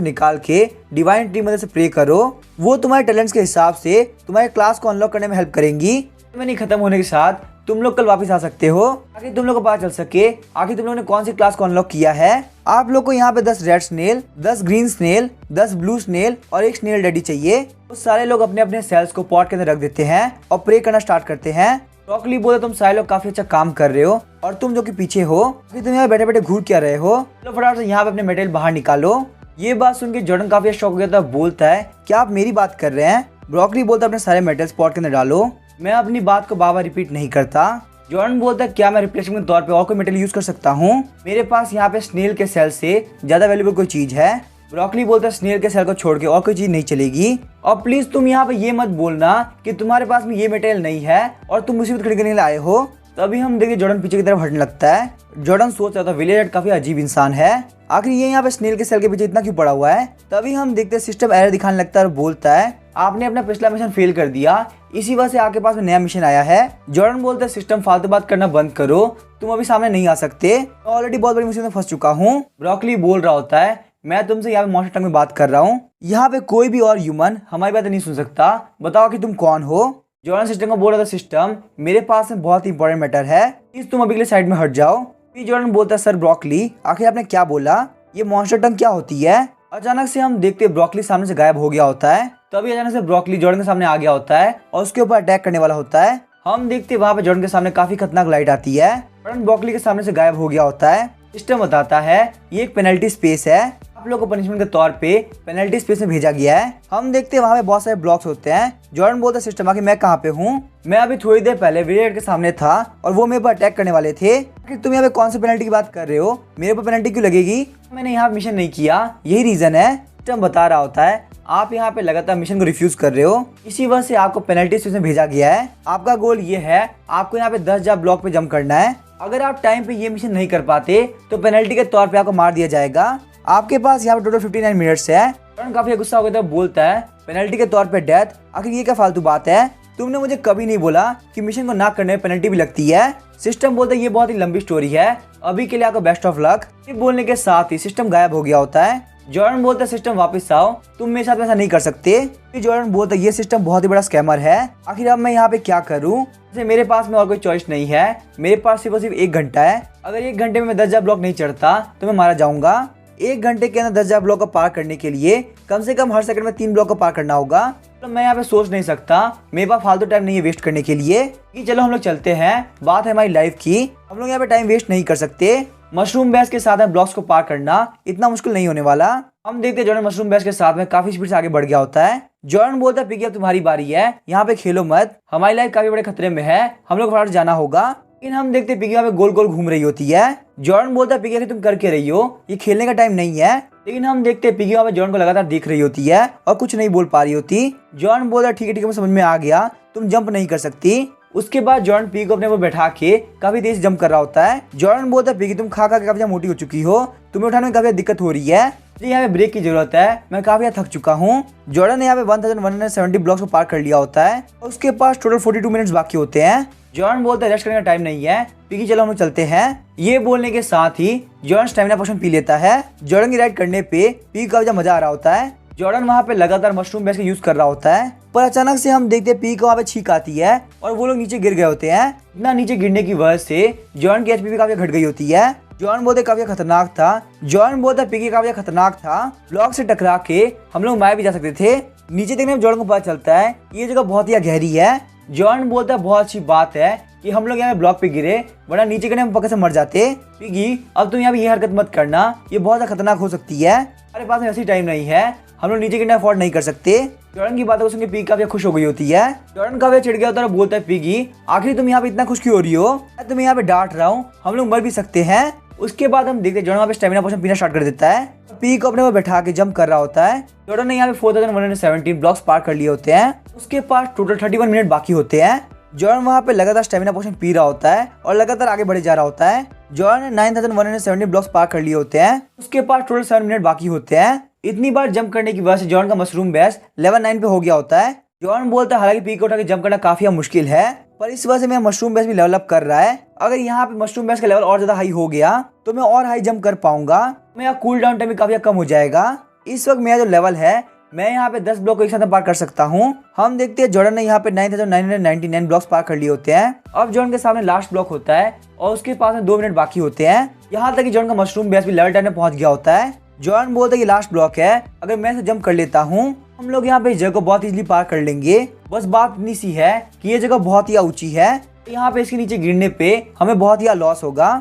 निकाल के डिवाइन ट्री मदर से प्रे करो, वो तुम्हारे टैलेंट्स के हिसाब से तुम्हारे क्लास को अनलॉक करने में हेल्प करेंगी। सेरेमनी खत्म होने के साथ तुम लोग कल वापस आ सकते हो, ताकि तुम लोग को पता चल सके आखिर तुम लोगों ने कौन सी क्लास को अनलॉक किया है। आप लोग को यहाँ पे 10 red snail, 10 green snail, 10 blue snail और एक स्नेल डैडी चाहिए। तो सारे लोग अपने अपने सेल्स को पॉट के अंदर रख देते हैं और प्रे करना स्टार्ट करते हैं। ब्रोकली बोले तुम सारे लोग काफी अच्छा काम कर रहे हो और तुम जो कि पीछे हो, तुम यहाँ बैठे बैठे घूर क्या रहे हो, तो फटाफट से यहाँ पे अपने मेटेरियल बाहर निकालो। ये बात सुन के जॉर्डन काफी शॉक हो गया था, बोलता है क्या आप मेरी बात कर रहे हैं। ब्रोकली बोलता है अपने सारे मेटल्स पॉट के अंदर डालो, मैं अपनी बात को बार बार रिपीट नहीं करता। जॉर्डन बोलता है क्या मैं रिप्लेसमेंट के तौर पे और कोई मेटल यूज कर सकता हूँ, मेरे पास यहाँ पे स्नेल के सेल से ज्यादा वैल्यूबल कोई चीज है। ब्रोकली बोलता है स्नेल के सेल को छोड़ के और कोई चीज नहीं चलेगी, और प्लीज तुम यहाँ पे ये मत बोलना कि तुम्हारे पास में ये मेटेरियल नहीं है और तुम मुसीबत खड़ी करने के लिए आए हो। तभी हम देखिए जॉर्डन पीछे की तरफ हटने लगता है। जॉर्डन सोच रहा था विलेज काफी अजीब इंसान है, आखिर ये यहाँ पे स्नेल के सेल के पीछे इतना क्यों पड़ा हुआ है। तभी हम देखते सिस्टम एरर दिखाने लगता है और बोलता है आपने अपना पिछला मिशन फेल कर दिया, इसी वजह से आपके पास में नया मिशन आया है। जॉर्डन बोलता है सिस्टम फालतू बात करना बंद करो, तुम अभी सामने नहीं आ सकते, ऑलरेडी बहुत बड़ी मुसीबत में फंस चुका हूँ। ब्रोकली बोल रहा होता है मैं तुमसे यहाँ पे मॉन्स्टर टंग में बात कर रहा हूँ, यहाँ पे कोई भी और ह्यूमन हमारी बात नहीं सुन सकता, बताओ कि तुम कौन हो। जॉर्डन सिस्टम को बोल रहा था सिस्टम मेरे पास में बहुत ही इंपॉर्टेंट मैटर है, प्लीज तुम अभी के लिए साइड में हट जाओ। फिर जॉर्डन बोलता है सर ब्रोकली आखिर आपने क्या बोला, ये मॉन्स्टर टंग क्या होती है। अचानक से हम देखते ब्रोकली सामने से गायब हो गया होता है। तभी अचानक से ब्रोकली जॉर्डन के सामने आ गया होता है और उसके ऊपर अटैक करने वाला होता है। हम देखते वहाँ पे जॉर्डन के सामने काफी खतरनाक लाइट आती है, जॉर्डन ब्रोकली के सामने से गायब हो गया होता है। सिस्टम बताता है ये एक पेनल्टी स्पेस है, आप लोगों को पनिशमेंट के तौर पे पेनल्टी स्पेस में भेजा गया है। हम देखते हैं वहाँ पे बहुत सारे ब्लॉक्स होते हैं। जॉर्डन बोलता है सिस्टम आके मैं कहाँ पे हूँ, मैं अभी थोड़ी देर पहले विलेज के सामने था और वो मेरे पर अटैक करने वाले थे, कि तुम यहाँ पे कौन सी पेनल्टी की बात कर रहे हो, मेरे पर पेनल्टी क्यों लगेगी, मैंने यहाँ मिशन नहीं किया, यही रीजन है। सिस्टम बता रहा होता है आप यहाँ पे लगातार मिशन को रिफ्यूज कर रहे हो, इसी वजह से आपको पेनल्टी स्पेस में भेजा गया है। आपका गोल ये है आपको यहाँ पे 10,000 ब्लॉक पे जंप करना है, अगर आप टाइम पे ये मिशन नहीं कर पाते तो पेनल्टी के तौर पे आपको मार दिया जाएगा। आपके पास यहाँ पे टोटल 59 मिनट्स है। जॉर्डन काफी गुस्सा हो गया था, बोलता है पेनल्टी के तौर पे डेथ, आखिर ये क्या फालतू बात है, तुमने मुझे कभी नहीं बोला कि मिशन को ना करने में पेनल्टी भी लगती है। सिस्टम बोलता है ये बहुत ही लंबी स्टोरी है, अभी के लिए आपको बेस्ट ऑफ लक। बोलने के साथ ही सिस्टम गायब हो गया होता है। जॉर्डन बोलता है सिस्टम वापस आओ, तुम मेरे साथ ऐसा नहीं कर सकते। जॉर्डन बोलता है ये सिस्टम बहुत ही बड़ा स्कैमर है, आखिर अब मैं यहाँ पे क्या करूँ, मेरे पास में और कोई चॉइस नहीं है, मेरे पास सिर्फ और सिर्फ 1 घंटा है, अगर 1 घंटे में मैं 10,000 ब्लॉक नहीं चढ़ता तो मैं मारा जाऊंगा। 1 घंटे के अंदर 10,000 ब्लॉक को पार करने के लिए कम से कम हर सेकंड में 3 ब्लॉक को पार करना होगा। तो मैं यहाँ पे सोच नहीं सकता, मेरे पास फालतू टाइम नहीं है वेस्ट करने के लिए, कि चलो हम लोग चलते हैं, बात है हमारी लाइफ की, हम लोग यहाँ पे टाइम वेस्ट नहीं कर सकते। मशरूम बेस के साथ में ब्लॉक्स को पार करना इतना मुश्किल नहीं होने वाला। हम देखते हैं जॉर्डन मशरूम बेस के साथ में काफी स्पीड से आगे बढ़ गया होता है। जॉर्डन बोलता है पिगी अब तुम्हारी बारी है, यहाँ पे खेलो मत, हमारी लाइफ काफी बड़े खतरे में है, हम लोग फटाफट जाना होगा। लेकिन हम देखते पिगी यहाँ पे गोल गोल घूम रही होती है। जॉर्डन बोलता है पिगी तुम कर के रही हो, ये खेलने का टाइम नहीं है। लेकिन हम देखते पिगी वहाँ पे जॉर्डन को लगातार देख रही होती है और कुछ नहीं बोल पा रही होती। जॉर्डन बोलता है ठीक है मैं समझ में आ गया, तुम जंप नहीं कर सकती। उसके बाद जॉर्डन पिगी को अपने ऊपर बैठा के काफी तेज जंप कर रहा होता है। जॉर्डन बोलता है पिगी तुम खा खा के काफी मोटी हो चुकी हो, तुम्हें उठाने में काफी दिक्कत हो रही है, मुझे यहाँ पे ब्रेक की जरूरत है, मैं काफी थक चुका हूँ। जॉर्डन ने यहाँ पे 1170 ब्लॉक्स को पार कर लिया होता है और उसके पास टोटल 42 मिनट्स बाकी होते हैं। जॉर्डन बोलता है रेस्ट करने का टाइम नहीं है, पिगी चलो हम लोग चलते हैं। ये बोलने के साथ ही जॉर्डन स्टेमिना पोशन पी लेता है। जॉर्डन की राइड करने पे पिगी का मजा आ रहा होता है। जॉर्डन वहाँ पे लगातार मशरूम बेस का यूज कर रहा होता है, पर अचानक से हम देखते हैं पिगी को वहाँ पे छींक आती है और वो लोग नीचे गिर गए होते हैं। इतना नीचे गिरने की वजह से जॉर्डन की एचपी भी काफी घट गई होती है। जॉर्डन बोलते काफी खतरनाक था, जॉर्डन बोलता पिगी काफी खतरनाक था, ब्लॉक से टकरा के हम लोग मार भी जा सकते थे। नीचे देखने में जॉर्डन को पता चलता है ये जगह बहुत ही गहरी है। जॉर्डन बोलता है बहुत अच्छी बात है कि हम लोग यहाँ ब्लॉक पे गिरे, वरना नीचे गिरने में पक्के से मर जाते। पिगी अब तुम यहाँ पे ये हरकत मत करना, ये बहुत खतरनाक हो सकती है, हमारे पास में ऐसी टाइम नहीं है, हम लोग नीचे गिरना अफोर्ड नहीं कर सकते। जॉर्डन की बातों को सुन के पिगी काफी खुश हो गई होती है। जॉर्डन काफी चिढ़ गया होता है और बोलता है पिगी आखिर तुम यहाँ पे इतना खुश क्यों हो रही हो, मैं तुम्हें यहाँ पे डांट रहा हूँ, हम लोग मर भी सकते हैं। उसके बाद हम देखते हैं जॉर्डन वहाँ पे स्टेमिना पोशन पीना स्टार्ट कर देता है, पिगी को अपने को बैठा के जंप कर रहा होता है। जॉर्डन ने यहाँ पे 4117 ब्लॉक्स पार कर लिए होते हैं, उसके पास टोटल 31 मिनट बाकी होते हैं। जॉर्डन वहाँ पे लगातार स्टेमिना पोशन पी रहा होता है और लगातार आगे बढ़े जा रहा होता है। जॉर्डन ने 9170 ब्लॉक्स पार कर लिए होते हैं, उसके पास टोटल 7 मिनट बाकी होते हैं। इतनी बार जंप करने की वजह से जॉर्डन का मशरूम बेस लेवल 9 पे हो गया होता है। जॉर्डन बोलता है हालांकि पिगी को उठा के जंप करना काफी मुश्किल है, पर इस वजह से मेरा मशरूम बेस भी लेवल अप कर रहा है। अगर यहाँ पे मशरूम बेस का लेवल और ज्यादा हाई हो गया तो मैं और हाई जंप कर पाऊंगा, मेरा कूल डाउन टाइम भी काफी कम हो जाएगा। इस वक्त मेरा जो लेवल है मैं यहाँ पे 10 ब्लॉक को एक साथ पार कर सकता हूँ। हम देखते हैं जॉर्डन ने यहाँ पे 9999 ब्लॉक्स पार कर लिए होते हैं। अब जॉर्डन के सामने लास्ट ब्लॉक होता है और उसके पास में 2 मिनट बाकी होते हैं। यहाँ तक कि जॉर्डन का मशरूम बेस भी लेवल 10 में पहुंच गया होता है। जॉर्डन बोलता है कि लास्ट ब्लॉक है, अगर मैं इसे जंप कर लेता हूँ हम लोग यहाँ पे इस जगह को बहुत इजीली पार कर लेंगे। बस बात इतनी सी है कि ये जगह बहुत ही ऊंची है, यहाँ पे इसके नीचे गिरने पे हमें बहुत ही लॉस होगा।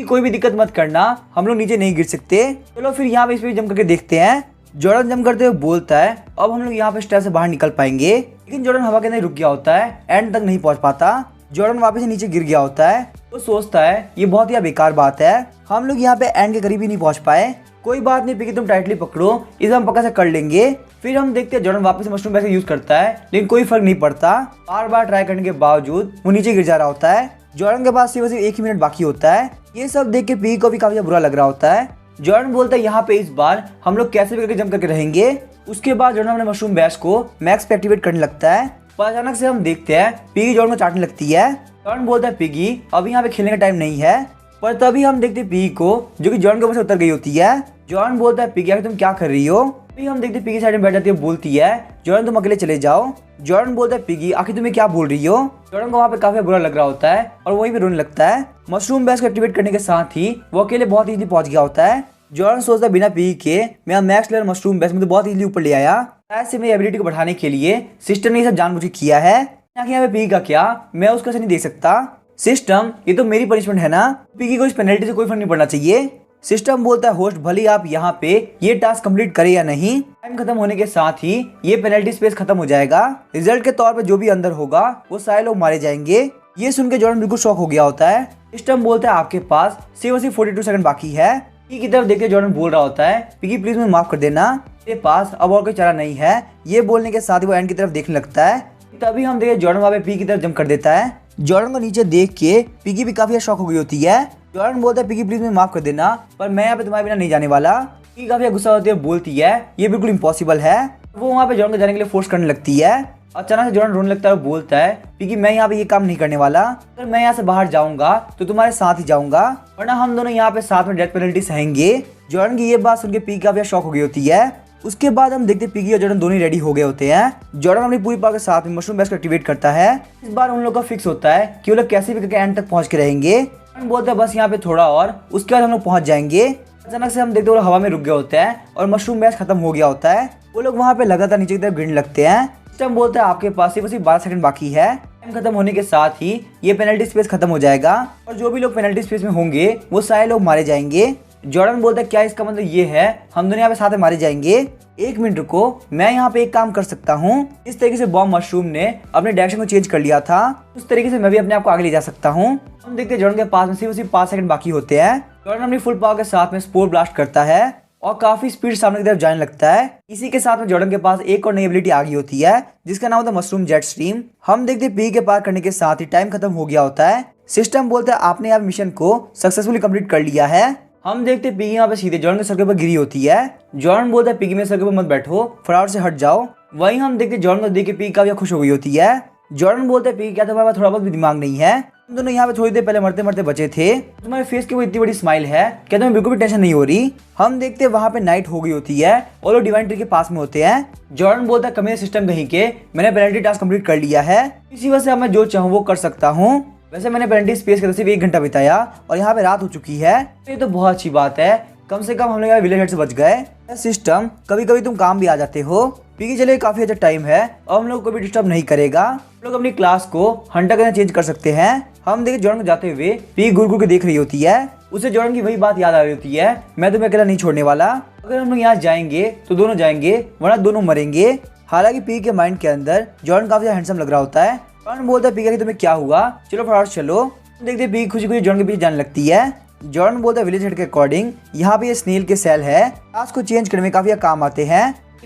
कोई भी दिक्कत मत करना, हम लोग नीचे नहीं गिर सकते। चलो फिर यहाँ पे इस पे जंप करके देखते हैं। जॉर्डन जंप करते हुए बोलता है अब हम लोग यहाँ पे स्टेप से बाहर निकल पाएंगे, लेकिन जॉर्डन हवा के अंदर रुक गया होता है, एंड तक नहीं पहुंच पाता। जॉर्डन वापस से नीचे गिर गया होता है। वो सोचता है ये बहुत ही बेकार बात है, हम लोग यहाँ पे एंड के करीब ही नहीं पहुंच पाए। कोई बात नहीं पिगी, तुम टाइटली पकड़ो, इसे हम पक्का से कर लेंगे। फिर हम देखते हैं जॉर्डन वापस मशरूम बैग यूज करता है, लेकिन कोई फर्क नहीं पड़ता। बार बार ट्राई करने के बावजूद वो नीचे गिर जा रहा होता है। जॉर्डन के पास सिर्फ 1 ही मिनट बाकी होता है। ये सब देख के पिगी को भी काफी बुरा लग रहा होता है। जॉर्डन बोलता है यहाँ पे इस बार हम लोग कैसे भी करके जंप करके रहेंगे। उसके बाद जॉर्डन अपने मशरूम बैग को मैक्स पे एक्टिवेट करने लगता है, पर अचानक से हम देखते हैं पिगी जॉर्डन को चाटने लगती है। जॉर्डन बोलता है पिगी अभी यहाँ पे खेलने का टाइम नहीं है, पर तभी हम देखते पिगी को जो कि जॉर्डन के ऊपर से उतर गई होती है। जॉर्डन बोलता है पिगी आखिर तुम क्या कर रही हो। फिर हम देखते पिगी साइड में बैठ जाती है, बोलती है जॉर्डन तुम अकेले चले जाओ। जॉर्डन बोलता है पिगी आखिर तुम्हें क्या बोल रही हो। जॉर्डन को वहाँ पे काफी बुरा लग रहा होता है और वहीं पे रोने लगता है। मशरूम बैग को एक्टिवेट करने के साथ ही वो अकेले बहुत इजीली पहुंच गया होता है। जॉर्डन सोचता है बिना पिगी के मैं मैक्स लेवल मशरूम बैग में तो बहुत इजीली ऊपर ले आया, ऐसे मेरी एबिलिटी को बढ़ाने के लिए सिस्टम ने ये सब जानबूझ के किया है। यहाँ पे पिगी का क्या, मैं उसको ऐसे नहीं देख सकता। सिस्टम ये तो मेरी पनिशमेंट है ना, पिगी को इस पेनल्टी से कोई फर्क नहीं पड़ना चाहिए। सिस्टम बोलता है होस्ट भले आप यहाँ पे ये टास्क कंप्लीट करें या नहीं, टाइम खत्म होने के साथ ही ये पेनल्टी स्पेस खत्म हो जाएगा। रिजल्ट के तौर पे जो भी अंदर होगा वो सारे लोग मारे जाएंगे। ये सुन के जॉर्डन बिल्कुल शॉक हो गया होता है। सिस्टम बोलता है आपके पास सिर्फ 42 सेकंड बाकी है। पिगी की तरफ देख के जॉर्डन बोल रहा होता है पिगी प्लीज मुझे माफ कर देना, मेरे पास अब और कोई चारा नहीं है। ये बोलने के साथ ही वो एंड की तरफ देखने लगता है। तभी हम देखे जॉर्डन वहाँ पे पिगी की तरफ जंप कर देता है। जॉर्डन को नीचे देख के पिगी भी काफी शॉक हो गई होती है। जॉर्डन बोलता है पिगी प्लीज मुझे माफ कर देना, पर मैं यहाँ पे तुम्हारे बिना नहीं जाने वाला। पिगी काफी गुस्सा होती है, बोलती है ये बिल्कुल इम्पॉसिबल है। वो वहाँ पे जॉर्डन को जाने के लिए फोर्स करने लगती है। अचानक से जॉर्डन रोने लगता है और बोलता है पिगी मैं यहाँ पे ये काम नहीं करने वाला, अगर मैं यहाँ से बाहर जाऊंगा तो तुम्हारे साथ ही जाऊंगा, वरना हम दोनों यहाँ पे साथ में डेथ पेनल्टी सहेंगे। जॉर्डन की ये बात सुन के पिगी काफी शॉक हो गई होती है। उसके बाद हम देखते पिगी और जॉर्डन दोनों रेडी हो गए होते हैं। जॉर्डन अपनी पूरी पावर के साथ में मशरूम बैग को एक्टिवेट करता है। इस बार उन लोगों का फिक्स होता है कि वो लोग कैसे भी करके एंड तक पहुंच के रहेंगे। जॉर्डन बोलता है बस यहाँ पे थोड़ा और, उसके बाद हम लोग पहुंच जाएंगे। अचानक से हम देखते वो हवा में रुक गए होते हैं और मशरूम बैग खत्म हो गया होता है। वो लोग वहाँ पे लगातार नीचे की तरफ गिरने लगते हैं। सिस्टम बोलता है आपके पास सिर्फ 12 सेकंड बाकी है, टाइम खत्म होने के साथ ही ये पेनल्टी स्पेस खत्म हो जाएगा और जो भी लोग पेनल्टी स्पेस में होंगे वो सारे लोग मारे जाएंगे। जॉर्डन बोलता है क्या इसका मतलब ये है हम दोनों यहाँ पे साथ में मारे जाएंगे। 1 मिनट रुको, मैं यहाँ पे एक काम कर सकता हूँ। इस तरीके से बॉम्ब मशरूम ने अपने डायरेक्शन को चेंज कर लिया था, उस तरीके से मैं भी अपने आप को आगे ले जा सकता हूँ। हम देखते हैं जॉर्डन के पास में सिर्फ 5 सेकंड बाकी होते हैं। जॉर्डन अपनी फुल पावर के साथ में स्पोर ब्लास्ट करता है और काफी स्पीड सामने की तरफ जाने लगता है। इसी के साथ में जॉर्डन के पास एक और नई एबिलिटी आ गई होती है जिसका नाम होता है मशरूम जेट स्ट्रीम। हम देखते हैं पिगी के पार करने के साथ ही टाइम खत्म हो गया होता है। सिस्टम बोलता है आपने यहाँ मिशन को सक्सेसफुली कंप्लीट कर लिया है। हम देखते हैं पिगी यहाँ पे सीधे जॉर्डन के सर के ऊपर गिरी होती है। जॉर्डन बोलता है पिगी मेरे सर के ऊपर मत बैठो, फटाफट से हट जाओ। वहीं हम देखते हैं जॉर्डन को देख के पिगी काफी खुश हो गई होती है। जॉर्डन बोलता है पिगी क्या तुम्हारे पास थोड़ा बहुत भी दिमाग नहीं है, तुम दोनों यहाँ पे थोड़ी देर पहले मरते मरते बचे थे, तुम्हारे फेस की वो इतनी बड़ी स्माइल है, क्या तुम्हें बिल्कुल भी टेंशन नहीं हो रही। हम देखते हैं वहाँ पे नाइट हो गई होती है और लोग डिवाइन ट्री के पास में होते हैं। जॉर्डन बोलता है कमेंट सिस्टम कहीं के मैंने पेनल्टी टास्क कंप्लीट कर लिया है, इसी वजह से अब मैं जो चाहूँ वो कर सकता हूँ। वैसे मैंने पेनल्टी स्पेस के सिर्फ 1 घंटा बिताया और यहाँ पे रात हो चुकी है, ये तो बहुत अच्छी बात है, कम से कम हम लोग विलेज हेड से बच गए। सिस्टम कभी कभी तुम काम भी आ जाते हो। पिगी चले काफी अच्छा टाइम है और हम लोग को भी डिस्टर्ब नहीं करेगा, हम लोग अपनी क्लास को हंटर करना चेंज कर सकते हैं। हम देखे जॉर्डन को जाते हुए पिगी घूर घूर के देख रही होती है। उसे जॉर्डन की वही बात याद आ रही होती है मैं तुम्हें अकेला नहीं छोड़ने वाला, अगर हम लोग यहाँ जाएंगे तो दोनों जाएंगे वरना दोनों मरेंगे। हालांकि पिगी के माइंड के अंदर जॉर्डन काफी हैंडसम लग रहा होता है। जॉर्डन बोलता है पिगी कि तुम्हें क्या हुआ, चलो फटाफट चलो। देखते पिगी खुशी खुशी जॉर्डन के पीछे जाने लगती है। जॉर्डन बोलता है विलेज हेड के अकॉर्डिंग यहाँ पे ये स्नेल के सेल है, टास्क को चेंज करने में काफी काम आते हैं।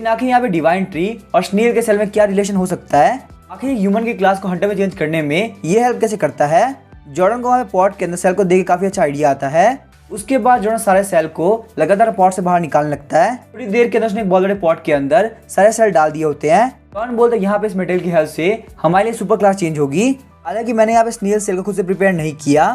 आखिर यहाँ पे डिवाइन ट्री और स्नेल के सेल में क्या रिलेशन हो सकता है, आखिर ह्यूमन की क्लास को हंटर में चेंज करने में ये हेल्प कैसे करता है। जॉर्डन को वहाँ पे पॉट के अंदर सेल को देख के काफी अच्छा आइडिया आता है। उसके बाद जॉर्डन सारे सेल को लगातार पॉट से बाहर निकालने लगता है। थोड़ी देर के अंदर उसने एक बहुत बड़े पॉट के अंदर सारे सेल डाल दिए होते हैं। जॉर्डन बोलता है यहाँ पे इस मेटेरियल की हेल्प से हमारे लिए सुपर क्लास चेंज होगी। हालांकि मैंने यहाँ पे स्नेल सेल को खुद से प्रिपेयर नहीं किया,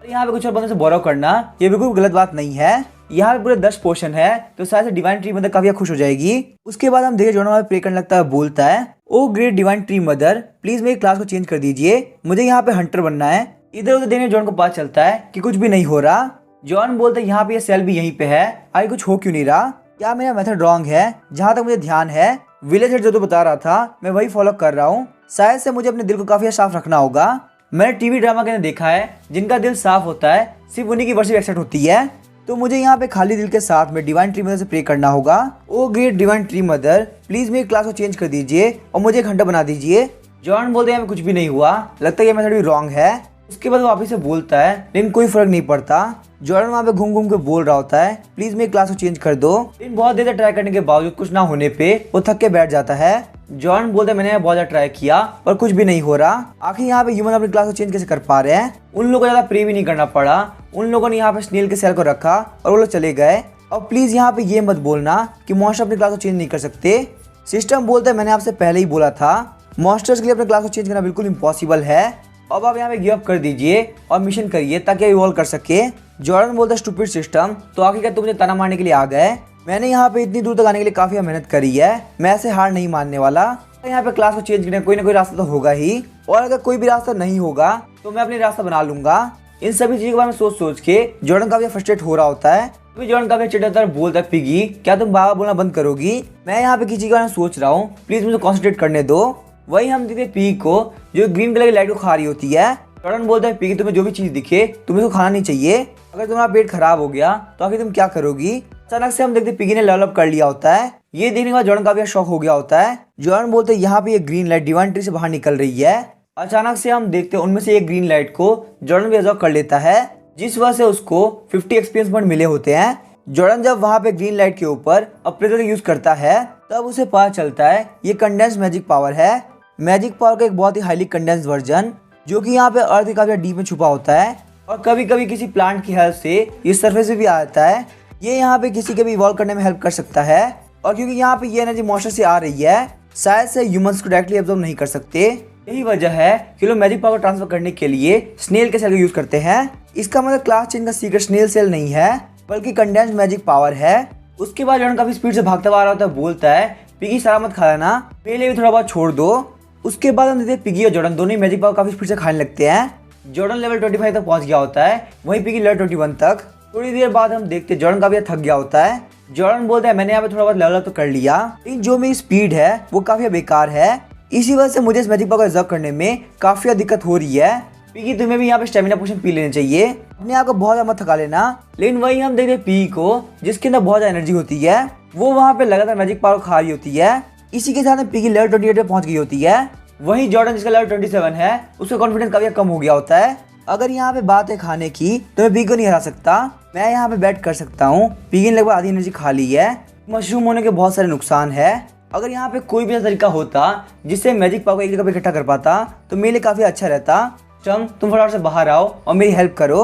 यहाँ पे कुछ और बंदों से बोरो करना ये बिल्कुल गलत बात नहीं है। यहाँ पे पूरे 10 पोर्शन है, तो शायद से डिवाइन ट्री मदर काफी खुश हो जाएगी। उसके बाद हम देखिए जॉर्डन वहाँ पे प्रे करने लगता है, बोलता है oh great divine tree mother please मेरी क्लास को चेंज कर दीजिए, मुझे यहाँ पे हंटर बनना है। इधर उधर देखने जॉन को पता चलता है कि कुछ भी नहीं हो रहा। जॉन बोलता है यहाँ पे ये सेल भी यहीं पे है, आगे कुछ हो क्यों नहीं रहा, क्या मेरा मेथड रॉन्ग है? जहाँ तक मुझे ध्यान है विलेज हेड जो तो बता रहा था मैं वही फॉलो कर रहा हूँ, शायद से मुझे अपने दिल को काफी साफ रखना होगा। मैंने टीवी ड्रामा के अंदर देखा है जिनका दिल साफ होता है सिर्फ उन्हीं की वर्शिप एक्सेप्ट होती है, तो मुझे यहाँ पे खाली दिल के साथ में डिवाइन ट्री मदर से प्रे करना होगा। Oh great divine tree mother please मेरी क्लास को चेंज कर दीजिए और मुझे एक हंटर बना दीजिए। जॉन बोलते हैं कुछ भी नहीं हुआ, लगता है ये मेथड भी रॉन्ग है। उसके बाद वापिस से बोलता है लेकिन कोई फर्क नहीं पड़ता। जॉर्डन वहाँ पे घूम घूम के बोल रहा होता है प्लीज मेरी क्लास को चेंज कर दो, लेकिन बहुत देर तक ट्राई करने के बावजूद कुछ ना होने पे वो थक के बैठ जाता है। जॉर्डन बोलता है मैंने बहुत ज्यादा ट्राई किया पर कुछ भी नहीं हो रहा, आखिर यहाँ पे ह्यूमन अपनी क्लास को चेंज कैसे कर पा रहे हैं? उन लोगों को ज्यादा प्रे भी नहीं करना पड़ा, उन लोगों ने यहाँ पे स्नेल के सेल को रखा और वो लोग चले गए। और प्लीज यहाँ पे ये मत बोलना कि मॉन्स्टर अपनी क्लास को चेंज नहीं कर सकते। सिस्टम बोलता है मैंने आपसे पहले ही बोला था मॉन्स्टर्स के लिए अपने क्लास को चेंज करना बिल्कुल इम्पॉसिबल है, अब आप यहाँ पे गिव अप कर दीजिए और मिशन करिए ताकि आप इवॉल्व कर सके। जॉर्डन बोलता है स्टूपिड सिस्टम, तो आखिरकार तुम मुझे ताना मारने के लिए आ गए, मैंने यहाँ पे इतनी दूर तक आने के लिए काफी मेहनत करी है, मैं ऐसे हार नहीं मानने वाला। यहाँ पे क्लास को चेंज करने कोई ना कोई रास्ता तो होगा ही, और अगर कोई भी रास्ता नहीं होगा तो मैं अपने रास्ता बना लूंगा। इन सभी चीजों के बारे में सोच सोच के जॉर्डन काफी फ्रस्ट्रेट हो रहा होता है। जॉर्डन काफी चिढ़कर बोलता है पिगी क्या तुम बाबा बोलना बंद करोगी, मैं यहाँ पे किसी के बारे में सोच रहा हूँ, प्लीज मुझे कॉन्सेंट्रेट करने दो। वही हम देखते पिगी को जो ग्रीन कलर की लाइट को खा रही होती है। जॉर्डन बोलता है पिगी तुम्हें जो भी चीज दिखे तुम्हें उसको खाना नहीं चाहिए, अगर तुम्हारा पेट खराब हो गया तो आखिर तुम क्या करोगी। अचानक से हम देखते पिगी ने लेवल अप कर लिया होता है, ये देखने के बाद जॉर्डन काफी शॉक हो गया होता है। जॉर्डन बोलते हैं यहाँ पे ये ग्रीन लाइट डिवाइन ट्री से बाहर निकल रही है। अचानक से हम देखते हैं उनमें से एक ग्रीन लाइट को जॉर्डन भी एब्जॉर्ब कर लेता है, जिस वजह से उसको 50 एक्सपीरियंस पॉइंट मिले होते हैं। जॉर्डन जब वहाँ पे ग्रीन लाइट के ऊपर अप्रेजर यूज करता है तब उसे पता चलता है ये कंडेंस मैजिक पावर है, मैजिक पावर का एक बहुत ही हाईली कंडेंस वर्जन जो कि यहाँ पे अर्थ के काफी डीप में छुपा होता है, और कभी कभी किसी प्लांट की हेल्प से ये सरफेस पे भी आ जाता है। ये यहाँ पे किसी के भी इवॉल्व करने में हेल्प कर सकता है, और क्योंकि यहाँ पे ये एनर्जी मॉन्स्टर से आ रही है शायद से ह्यूमंस को डायरेक्टली एब्जॉर्ब नहीं कर सकते, यही वजह है कि लोग मैजिक पावर ट्रांसफर करने के लिए स्नेल के सेल का यूज करते हैं। इसका मतलब क्लास चेंज का सीक्रेट स्नेल सेल नहीं है बल्कि कंडेंस्ड मैजिक पावर है। उसके बाद जॉर्डन काफी स्पीड से भागता हुआ आ रहा होता है, बोलता है पिगी सारा मत खा लेना, मेरे लिए भी थोड़ा बहुत छोड़ दो। उसके बाद हम देखते हैं पिगी और जॉर्डन दोनों ही मैजिक पावर काफी स्पीड से खाने लगते हैं। जॉर्डन लेवल 25 तक पहुंच गया होता है, वहीं पिगी लेवल 21 तक। थोड़ी देर बाद हम देखते हैं जॉर्डन काफी थक गया होता है। जॉर्डन बोलता है मैंने यहाँ पे थोड़ा बहुत लेवल अप तो कर लिया, लेकिन जो मेरी स्पीड है वो काफी बेकार है, इसी वजह से मुझे इस मैजिक पावर को रिजर्व करने में काफी दिक्कत हो रही है। पिगी तुम्हें भी यहाँ पे स्टेमिना पोशन पी लेने चाहिए, अपने आप को बहुत ज्यादा मत थका लेना। लेकिन वही हम देखते हैं पिगी को जिसके अंदर बहुत ज्यादा एनर्जी होती है, वो वहाँ पे लगातार मैजिक पावर खा रही होती है। इसी के साथ पिगी लेवल 28 पे पहुंच गई होती है। वहीं जॉर्डन जिसका लेवल 27 है उसका कॉन्फिडेंस काफी कम हो गया होता है। अगर यहाँ पे बात है खाने की तो मैं पिगी को नहीं हरा सकता, मैं यहाँ पे बैट कर सकता हूँ। पिगी ने लगभग आधी एनर्जी खा ली है। मशरूम होने के बहुत सारे नुकसान है, अगर यहाँ पे कोई भी ऐसा तरीका होता जिससे मैजिक पावर को एक जगह पे इकट्ठा कर पाता तो मेरे लिए काफी अच्छा रहता। तुम फटाफट से बाहर आओ और मेरी हेल्प करो।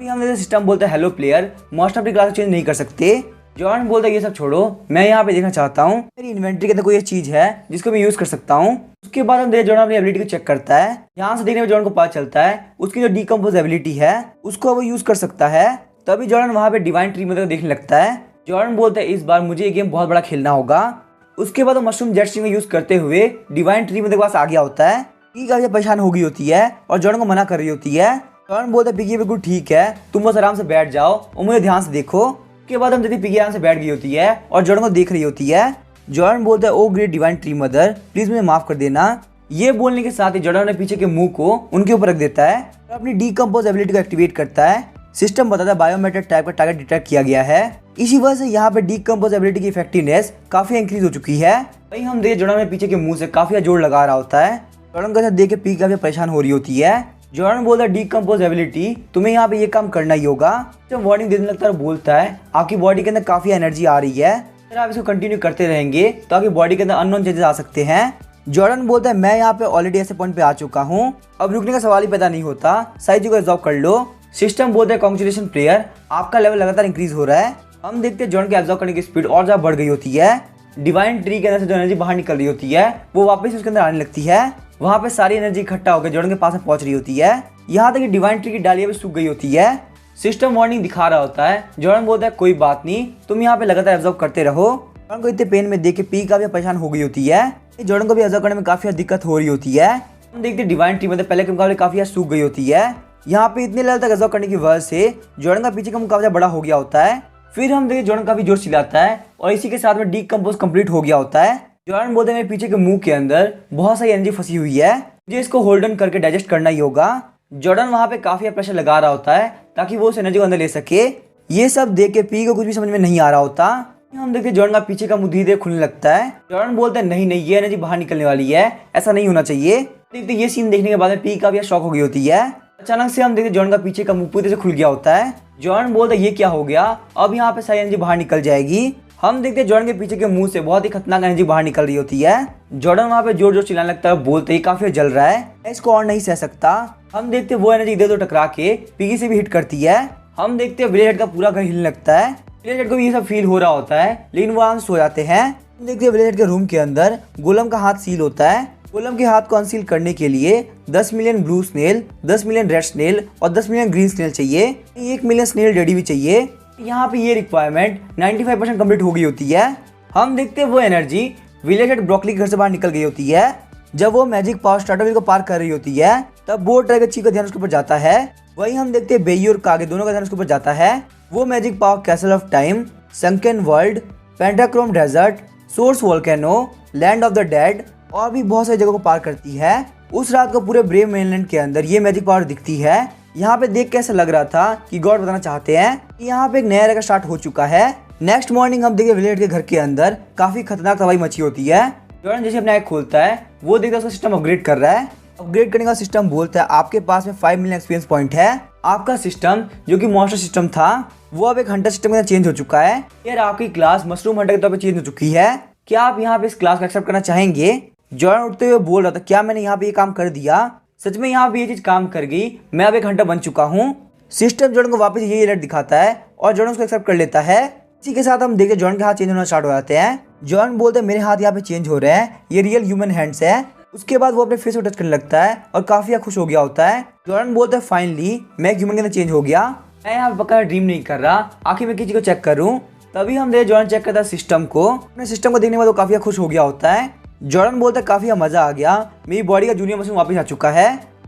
हम सिस्टम बोलता है हेलो प्लेयर, मॉन्स्टर अपनी क्लास चेंज नहीं कर सकते। जॉर्डन बोलता है ये सब छोड़ो, मैं यहाँ पे देखना चाहता हूँ मेरी इन्वेंटरी के अंदर कोई चीज है जिसको मैं यूज कर सकता हूँ। उसके बाद हम जॉर्डन अपनी एबिलिटी को चेक करता है, यहाँ से देखने में जॉर्डन को पता चलता है उसकी जो डीकम्पोज एबिलिटी है उसको वो यूज कर सकता है। तभी जॉर्डन वहाँ पे डिवाइन ट्री मतलब देखने लगता है। जॉर्डन बोलता है इस बार मुझे ये गेम बहुत बड़ा खेलना होगा। उसके बाद वो मशरूम जेट स्ट्रिंग यूज करते हुए डिवाइन ट्री मतलब के पास आ गया होता है। पिगी काफी परेशान हो गई होती है और जॉर्डन को मना कर रही होती है। जॉर्डन बोलता है पिगी बिल्कुल ठीक है, तुम बस आराम से बैठ जाओ और मुझे ध्यान से देखो। उसके बाद हम देखते पिगी आराम से बैठ गई होती है और जॉर्डन को देख रही होती है। जॉर्डन बोलता है oh great divine tree mother please मुझे माफ कर देना। ये बोलने के साथ ही जॉर्डन ने पीछे के मुंह को उनके ऊपर रख देता है और अपनी डीकम्पोज एबिलिटी को एक्टिवेट करता है। सिस्टम बताता है बायोमेट्रिक टाइप का टारगेट डिटेक्ट किया गया है, इसी वजह से यहाँ पे डीकम्पोज एबिलिटी की इफेक्टिवनेस काफी इंक्रीज हो चुकी है। वही हम देखते जॉर्डन ने पीछे के मुंह से काफी जोर लगा रहा होता है। जॉर्डन का देख के पिगी काफी परेशान हो रही होती है। जॉर्डन बोलता है डीकम्पोज एबिलिटी तुम्हें यहाँ पे ये काम करना ही होगा। जब वार्निंग देने लगता है बोलता है आपकी बॉडी के अंदर काफी एनर्जी आ रही है, अगर आप इसको कंटिन्यू करते रहेंगे तो आपकी बॉडी के अंदर अननोन चेंजेस आ सकते हैं। जॉर्डन बोलता है मैं यहाँ पे ऑलरेडी ऐसे पॉइंट पे आ चुका हूँ, अब रुकने का सवाल ही पैदा नहीं होता, सारी चीजों को एब्जॉर्ब कर लो। सिस्टम बोलता है कांग्रेचुलेशन प्लेयर, आपका लेवल लगातार इंक्रीज हो रहा है। हम देखते हैं जॉर्डन के एब्जॉर्ब करने की स्पीड और ज्यादा बढ़ गई होती है। डिवाइन ट्री के अंदर से जो एनर्जी बाहर निकल रही होती है वो वापस उसके अंदर आने लगती है। वहाँ पे सारी एनर्जी इकट्ठा होकर जॉर्डन के पास में पहुंच रही होती है। यहाँ तक कि डिवाइन ट्री की डालियां भी सूख गई होती है। सिस्टम वार्निंग दिखा रहा होता है। जॉर्डन बोलता है कोई बात नहीं, तुम यहाँ पे लगातार ऑब्जर्व करते रहो। जॉर्डन को इतने पेन में देख के पी काफी परेशान हो गई होती है। जॉर्डन को भी ऑब्जर्व करने में काफी दिक्कत हो रही होती है। हम देखते डिवाइन ट्री मतलब पहले के मुकाबले काफी सूख गई होती है। यहाँ पे इतने लेवल तक ऑब्जर्व करने की वजह से जॉर्डन का पीछे का मुकाबला बड़ा हो गया होता है। फिर हम देखते जॉर्डन काफी जोर चिल्लाता है और इसी के साथ में डीकंपोज कंप्लीट हो गया होता है। जॉर्डन बोलते हैं मेरे पीछे के मुंह के अंदर बहुत सारी एनर्जी फंसी हुई है, मुझे इसको होल्डन करके डाइजेस्ट करना ही होगा। जॉर्डन वहाँ पे काफी प्रेशर लगा रहा होता है ताकि वो उस एनर्जी को अंदर ले सके। ये सब देख के पी को कुछ भी समझ में नहीं आ रहा होता। हम देखते जॉर्डन का पीछे का मुंह धीरे धीरे खुलने लगता है। जॉर्डन बोलते हैं नहीं ये एनर्जी बाहर निकलने वाली है, ऐसा नहीं होना चाहिए। देखते ये सीन देखने के बाद में पी काफी शॉक हो गई होती है। अचानक से हम देखते जॉर्डन का पीछे का मुंह पूरी से खुल गया होता है। जॉर्डन बोलता है ये क्या हो गया, अब यहाँ पे सारी एनर्जी बाहर निकल जाएगी। हम देखते हैं जॉर्डन के पीछे के मुंह से बहुत ही खतरनाक एनर्जी बाहर निकल रही होती है। जॉर्डन वहाँ पे जोर जोर चिल्लाने लगता है, बोलते ही काफी जल रहा है, इसको और नहीं सह सकता। हम देखते हैं वो एनर्जी इधर उधर टकरा के पिगी से भी हिट करती है। हम देखते हैं विलेज हेड का पूरा घर हिलने लगता है। विलेज हेड को भी ये सब फील हो रहा होता है, लेकिन वो आराम से सो जाते हैं। हम देखते हैं विलेज हेड के रूम के अंदर गोलम का हाथ सील होता है। गोलम के हाथ को अनसील करने के लिए 10 million blue snail, 10 million red snail और 10 मिलियन ग्रीन स्नेल चाहिए। 1 मिलियन स्नेल डेडी भी चाहिए। यहाँ पे ये रिक्वायरमेंट 95% कंप्लीट हो गई होती है। हम देखते हैं वो एनर्जी विलेज हेड ब्रोकली के घर से बाहर निकल गई होती है। जब वो मैजिक पावर स्टार्टरविल को पार कर रही होती है तब बोट ट्राइगर चीफ का ध्यान उसके ऊपर जाता है। वही हम देखते हैं बेई और कागे दोनों का ध्यान उसके ऊपर जाता है। वो magic power castle of time, sunken world, pentachrome desert, source volcano, land of the dead और भी बहुत सारी जगहों को पार करती है। उस रात को पूरे ब्रेव मेनलैंड के अंदर ये मैजिक पावर दिखती है। यहाँ पे देख के ऐसा लग रहा था कि गॉड बताना चाहते हैं कि यहाँ पे एक नया एरा स्टार्ट हो चुका है। नेक्स्ट मॉर्निंग हम देखते विलेज के घर के अंदर काफी खतरनाक तबाही मची होती है। जॉर्डन जैसे अपना आँख खोलता है वो देखता है उसका सिस्टम अपग्रेड कर रहा है। अपग्रेड करने का सिस्टम बोलता है आपके पास में 5 मिलियन एक्सपीरियंस पॉइंट है। आपका सिस्टम जो कि मॉन्स्टर सिस्टम था वो अब एक हंटर सिस्टम के अंदर चेंज हो चुका है। यार आपकी क्लास मशरूम हंटर के तौर पर चेंज हो चुकी है। क्या आप यहाँ पे इस क्लास को एक्सेप्ट करना चाहेंगे? जॉर्डन उठते हुए बोल रहा था क्या मैंने यहाँ पे ये काम कर दिया? सच में यहाँ पे ये चीज काम कर गई, मैं अब एक हंटर बन चुका हूँ। सिस्टम जॉर्डन को वापस ये अलर्ट दिखाता है और जॉर्डन उसको एक्सेप्ट कर लेता है। इसी के साथ हम देखते जॉर्डन के हाथ चेंज होना स्टार्ट हो जाते हैं। जॉर्डन बोलते हैं मेरे हाथ यहाँ पे चेंज हो रहे हैं, ये रियल ह्यूमन हैंड्स है। उसके बाद वो अपने फेस को टच करने लगता है और काफी खुश हो गया होता है। जॉर्डन बोलता है फाइनली मैं एक ह्यूमन के अंदर चेंज हो गया। मैं यहाँ पे पक्का ड्रीम नहीं कर रहा, आखिर मैं किसी को चेक करूँ। तभी हम देखते जॉर्डन चेक करता है सिस्टम को। अपने सिस्टम को देखने के बाद वो काफी खुश हो गया होता है। जॉर्डन बोलता है काफी मजा आ गया, मेरी बॉडी का जूनियर मशीन वापस आ चुका है।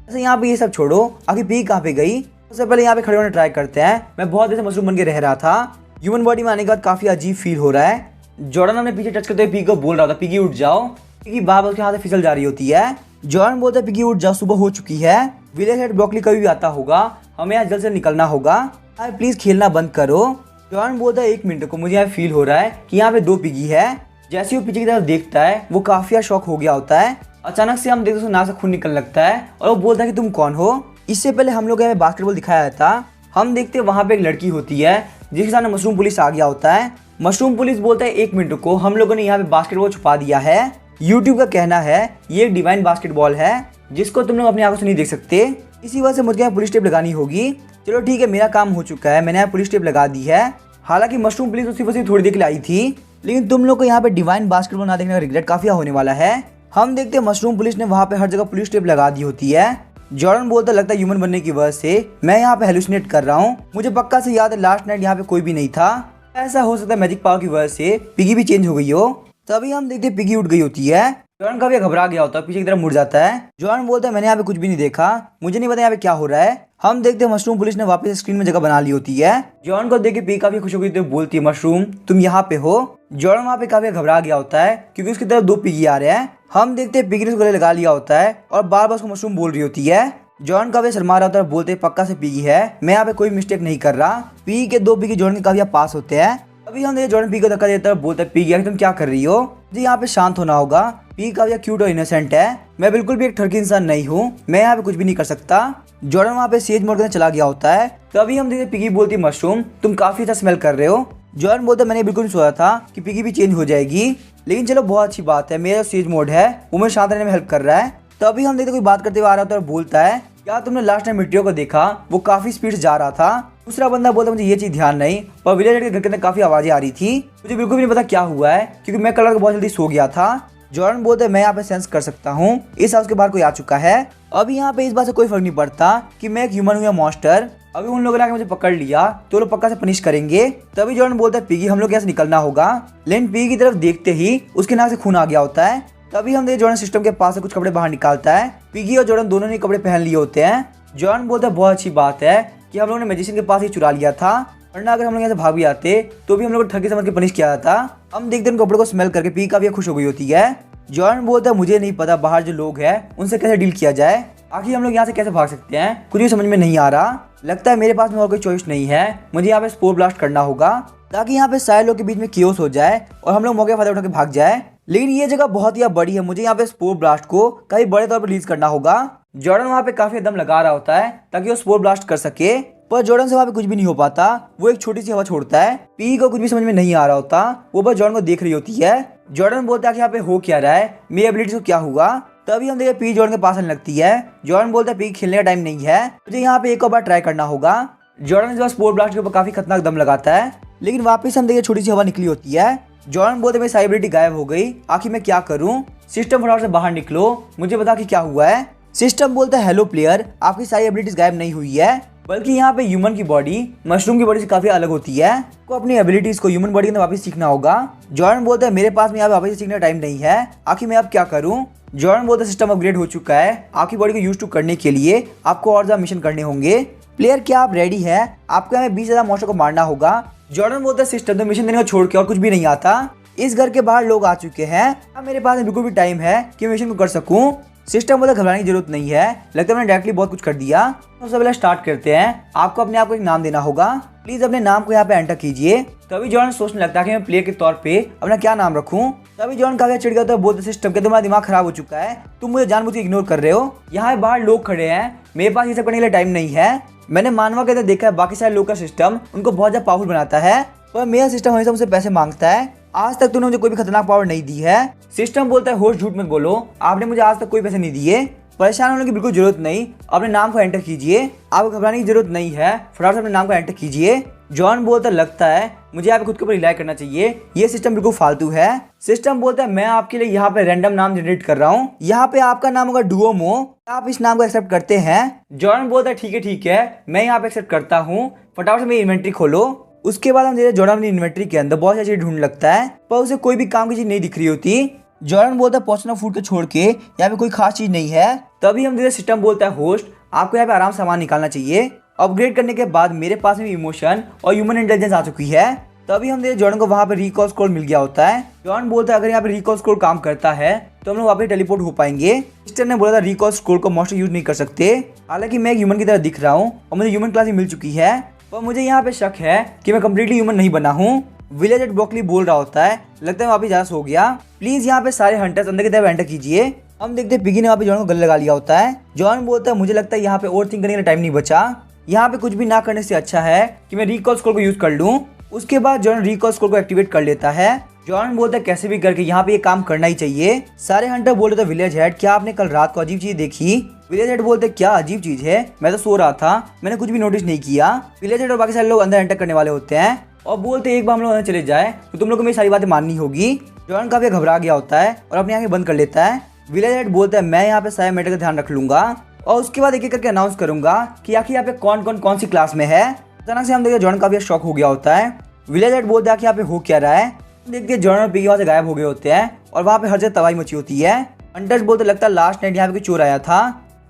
ऐसे यहाँ पे ये सब छोड़ो, आखिर पी कहाँ पे गई? सबसे पहले यहाँ पे खड़े होने ट्राई करते हैं। मैं बहुत देर से मशरूम बन के रह रहा था, ह्यूमन बॉडी में आने के बाद काफी अजीब फील हो रहा है। जॉर्डन अपने पीछे टच करते हुए पी को बोल रहा था पिगी उठ जाओ। पिगी बार बार उसके हाथ से फिसल जा रही होती है। जॉर्डन बोलता है पिगी उठ जाओ, सुबह हो चुकी है। विलेज हेड ब्रोकली कभी भी आता होगा, हमें यहाँ जल्द से निकलना होगा। यार प्लीज खेलना बंद करो। जॉर्डन बोलता है 1 मिनट को, मुझे यहाँ फील हो रहा है कि यहाँ पे 2 पिगी है। जैसे वो पीछे की तरफ देखता है वो काफी शॉक हो गया होता है। अचानक से हम देखते उसको नाक से खून निकलने लगता है और वो बोलता है कि तुम कौन हो? इससे पहले हम लोग यहाँ बास्केटबॉल दिखाया था। हम देखते हैं वहाँ पे एक लड़की होती है जिसके सामने मशरूम पुलिस आ गया होता है। मशरूम पुलिस बोलता है 1 मिनट को, हम लोगों ने यहाँ पे बास्केटबॉल छुपा दिया है। यूट्यूब का कहना है ये एक डिवाइन बास्केटबॉल है जिसको तुम लोग अपनी आंखों से नहीं देख सकते। इसी वजह से मुझे यहाँ पुलिस टेप लगानी होगी। चलो ठीक है, मेरा काम हो चुका है, मैंने यहाँ पुलिस टेप लगा दी है। हालांकि मशरूम पुलिस उसी वजह से थोड़ी देर के लिए आई थी, लेकिन तुम लोग को यहाँ पे डिवाइन बास्केटबॉल ना देखने का रिग्रेट काफी होने वाला है। हम देखते हैं मशरूम पुलिस ने वहाँ पे हर जगह पुलिस टेप लगा दी होती है। जॉर्डन बोलता लगता है ह्यूमन बनने की वजह से मैं यहाँ पे हेलुसिनेट कर रहा हूँ। मुझे पक्का से याद है लास्ट नाइट यहाँ पे कोई भी नहीं था। ऐसा हो सकता है मैजिक पावर की वजह से पिगी भी चेंज हो गई हो। तभी हम देखते पिगी उठ गई होती है। जॉर्डन काफी घबरा गया होता है, पीछे की तरफ मुड़ जाता है। जॉर्डन बोलता है मैंने यहाँ पे कुछ भी नहीं देखा, मुझे नहीं पता यहाँ पे क्या हो रहा है। हम देखते हैं मशरूम पुलिस ने वापस स्क्रीन में जगह बना ली होती है। जॉर्डन को देख के पिगी काफी खुश हो गई तो बोलती है मशरूम तुम यहाँ पे हो। जॉर्डन वहाँ पे काफी घबरा गया होता है क्योंकि उसकी तरफ 2 पिगी आ रहे हैं। हम देखते हैं पिगी ने गले लगा लिया होता है और बार बार उसको मशरूम बोल रही होती है। जॉर्डन काफी शर्मा रहा होता है, बोलते पक्का से पिगी है, मैं यहाँ पे कोई मिस्टेक नहीं कर रहा। पिगी के 2 पिगी जॉर्डन के काफी पास होते हैं। अभी हम जॉर्डन पिगी को धक्का देता है, बोलता है पिगी तुम क्या कर रही हो? जी यहाँ पे शांत होना होगा। पिगी काफी क्यूट और इनोसेंट है, मैं बिल्कुल भी एक ठरकी इंसान नहीं हूँ, मैं यहाँ पे कुछ भी नहीं कर सकता। जॉर्डन वहाँ पे सेज मोड के अंदर चला गया होता है। तभी हम देखते पिगी बोलती मशरूम तुम काफी अच्छा स्मेल कर रहे हो। जॉर्डन बोलता मैंने बिल्कुल नहीं सोचा था कि पिगी भी चेंज हो जाएगी, लेकिन चलो बहुत अच्छी बात है, मेरा सेज मोड है वो मुझे शांत रहने में हेल्प कर रहा है। तभी हम देखते कोई बात करते हुए आ रहा होता है और बोलता है क्या तुमने लास्ट टाइम मिट्टियों को देखा, वो काफी स्पीड से जा रहा था। दूसरा बंदा बोलता मुझे ये चीज ध्यान नहीं, पर विलेज के घर के अंदर काफी आवाजें आ रही थी, मुझे बिल्कुल भी नहीं पता क्या हुआ है क्योंकि मैं कल बहुत जल्दी सो गया था। जॉर्डन बोलते हैं मैं यहाँ पे सेंस कर सकता हूँ इस हाउस के बाहर कोई आ चुका है। अभी यहाँ पे इस बात से कोई फर्क नहीं पड़ता कि मैं एक ह्यूमन हूँ या मॉन्स्टर, अभी उन लोगों ने आके मुझे पकड़ लिया तो लोग पक्का से पनिश करेंगे। तभी जॉर्डन बोलता है पिगी हम लोग यहाँ से निकलना होगा। लेकिन पिगी की तरफ देखते ही उसके नाक से खून आ गया होता है। तभी हम देखते जॉर्डन सिस्टम के पास से कुछ कपड़े बाहर निकालता है। पिगी और जॉर्डन दोनों ने कपड़े पहन लिए होते हैं। जॉर्डन बोलता है बहुत अच्छी बात है कि हम लोगों ने मैजिशियन के पास ही चुरा लिया था, वरना अगर हम लोग यहाँ से भाग भी आते तो भी हम लोग ठगी समझ के पनिश किया जाता। हम देखते हैं उन कपड़ों को स्मेल करके पिगी काफी खुश हो गई होती है। जॉर्डन बोलता है मुझे नहीं पता बाहर जो लोग हैं उनसे कैसे डील किया जाए, आखिर हम लोग यहाँ से कैसे भाग सकते हैं, कुछ भी समझ में नहीं आ रहा। लगता है मेरे पास में और कोई चॉइस नहीं है, मुझे यहाँ पे स्पोर ब्लास्ट करना होगा ताकि यहाँ पे सारे लोग के बीच में कियोस हो जाए और हम लोग मौके फायदा उठा के भाग जाए। लेकिन ये जगह बहुत ही बड़ी है, मुझे यहाँ पे स्पोर ब्लास्ट को कहीं बड़े तौर पर रिलीज करना होगा। जॉर्डन वहाँ पे काफी दम लगा रहा होता है ताकि वो स्पोर ब्लास्ट कर सके, पर जॉर्डन से वहाँ पे कुछ भी नहीं हो पाता। वो एक छोटी सी हवा छोड़ता है। पी को कुछ भी समझ में नहीं आ रहा होता, वो बस जॉर्डन को देख रही होती है। जॉर्डन बोलता है कि यहाँ पे हो क्या रहा है, मेरी एबिलिटी को क्या हुआ। तभी हम देखे पी जॉर्डन के पास आने लगती है। जॉर्डन बोलता है पी खेलने का टाइम नहीं है, मुझे यहाँ पे एक और बार ट्राई करना होगा। जॉर्डन इस बार स्पोर ब्लास्ट के ऊपर काफी खतरनाक दम लगाता है, लेकिन वापस हम देखे छोटी सी हवा निकली होती है। जॉर्डन बोलते मेरी सारी एबिलिटी गायब हो गई, आखिर मैं क्या करूं। सिस्टम फटाफट से बाहर निकलो, मुझे बता कि क्या हुआ है। सिस्टम बोलता है हेलो प्लेयर, आपकी सारी एबिलिटीज गायब नहीं हुई है, बल्कि यहाँ पे ह्यूमन की बॉडी मशरूम की बॉडी से काफी अलग होती है। को अपनी एबिलिटीज को ह्यूमन बॉडी के अंदर वापस सीखना होगा। जॉर्डन बोलता है मेरे पास में यहाँ पे वापस सीखने का टाइम नहीं है, आखिर मैं अब क्या करूँ। जॉर्डन बोलता है सिस्टम अपग्रेड हो चुका है, आपकी बॉडी को यूज टू करने के लिए आपको और ज्यादा मिशन करने होंगे। प्लेयर क्या आप रेडी है, आपको हमें 20,000 मॉन्स्टर को मारना होगा। जॉर्डन बोलता है सिस्टम तो मिशन देने को छोड़ के और कुछ भी नहीं आता। इस घर के बाहर लोग आ चुके हैं, अब मेरे पास बिल्कुल भी टाइम है कि मैं मिशन को कर सकूं। सिस्टम बोलता घबराने की जरूरत नहीं है, लगता है मैंने डायरेक्टली बहुत कुछ कर दिया। तो सबसे पहले स्टार्ट करते हैं, आपको अपने आप को एक नाम देना होगा, प्लीज अपने नाम को यहाँ पे एंटर कीजिए। तभी जॉर्डन सोचने लगता है कि मैं प्लेयर के तौर पे अपना क्या नाम रखूं। तभी जॉर्डन काफी चिढ़ गया होता है, बोलते सिस्टम के तुम्हारा दिमाग खराब हो चुका है, तुम मुझे जानबूझ के इग्नोर कर रहे हो। यहाँ बाहर लोग खड़े हैं, मेरे पास ये सब करने के लिए टाइम नहीं है। मैंने मानवा के अंदर देखा है बाकी सारे लोग का सिस्टम उनको बहुत ज्यादा पावरफुल बनाता है, पर मेरा सिस्टम हमेशा मुझसे पैसे मांगता है। आज तक तूने मुझे कोई भी खतरनाक पावर नहीं दी है। सिस्टम बोलता है होश झूठ मत बोलो, आपने मुझे आज तक कोई पैसे नहीं दिए। परेशान होने की बिल्कुल जरूरत नहीं, अपने नाम को एंटर कीजिए, आपको घबराने की जरूरत नहीं है, फटाफट से अपने नाम को एंटर कीजिए। जॉन बोलता लगता है मुझे आप खुद के ऊपर रिलाई करना चाहिए, ये सिस्टम बिल्कुल फालतू है। सिस्टम बोलता है मैं आपके लिए यहाँ पे रैंडम नाम जनरेट कर रहा हूँ, यहाँ पे आपका नाम होगा डुओमो, आप इस नाम को एक्सेप्ट करते हैं। जॉन बोलता है ठीक है, मैं यहाँ पे एक्सेप्ट करता हूँ, फटाफट से मेरी इन्वेंट्री खोलो। उसके बाद हम देखते जॉर्डन अपनी इन्वेंट्री के अंदर बहुत सारी चीज ढूंढ लगता है, पर उसे कोई भी काम की चीज नहीं दिख रही होती। जॉर्डन बोलता है पॉइजन फूड को छोड़ के यहाँ पे कोई खास चीज नहीं है। तभी हम देखते सिस्टम बोलता है होस्ट आपको यहाँ पे आराम से सामान निकालना चाहिए, अपग्रेड करने के बाद मेरे पास में इमोशन और ह्यूमन इंटेलिजेंस आ चुकी है। तभी हम देखते जॉर्डन को वहाँ पे रिकॉल स्क्रोल मिल गया होता है। जॉर्डन बोलता है अगर यहाँ पे रिकॉल स्क्रोल काम करता है तो हम लोग वापस टेलीपोर्ट हो पाएंगे। सिस्टम ने बोला था रिकॉल स्क्रोल को मॉन्स्टर यूज नहीं कर सकते, हालांकि मैं एक ह्यूमन की तरह दिख रहा हूँ और मुझे ह्यूमन क्लास ही मिल चुकी है, पर मुझे यहाँ पे शक है कि मैं कम्प्लीटली ह्यूमन नहीं बना हूँ। विलेज एट ब्रोकली बोल रहा होता है, लगता है वापस ज्यादा हो गया, प्लीज यहाँ पे सारे हंटर्स अंदर की तरफ एंटर कीजिए। हम देखते हैं पिगी ने वहाँ पे जॉन को गले लगा लिया होता है। जॉन बोलता है मुझे लगता है यहाँ पे ओवर थिंक करने का टाइम नहीं बचा, यहाँ पे कुछ भी ना करने से अच्छा है कि मैं रिकॉल स्क्रोल को यूज कर लूँ। उसके बाद जॉन रिकॉल स्क्रोल को एक्टिवेट कर लेता है। जॉन बोलता है कैसे भी करके यहाँ पे ये काम करना ही चाहिए। सारे हंटर बोल रहे थे विलेज हेड क्या आपने कल रात को अजीब चीज देखी। विलेज हेड बोलते क्या अजीब चीज है, मैं तो सो रहा था, मैंने कुछ भी नोटिस नहीं किया। विलेज हेड और बाकी सारे लोग अंदर एंटर करने वाले होते हैं और बोलते एक बार हम लोग अंदर चले जाए तो तुम लोग को मेरी सारी बातें माननी होगी। जॉन काफी घबरा गया होता है और अपनी आंखें बंद कर लेता है। विलेज हेड बोलता है मैं यहाँ पे सारे मैटर का ध्यान रख लूंगा और उसके बाद एक एक करके अनाउंस करूंगा कि आखिर यहाँ पे कौन सी क्लास में है। अचानक से हम देखते जॉन काफी शॉक हो गया होता है। विलेज हेड बोलता है कि यहाँ पे हो क्या रहा है। देखते जॉन और पिगी वहाँ से गायब हो गए होते हैं और वहाँ पे हर जगह तबाही मची होती है। हंटर्स बोलते लगता है लास्ट नाइट यहाँ पे कोई चोर आया था,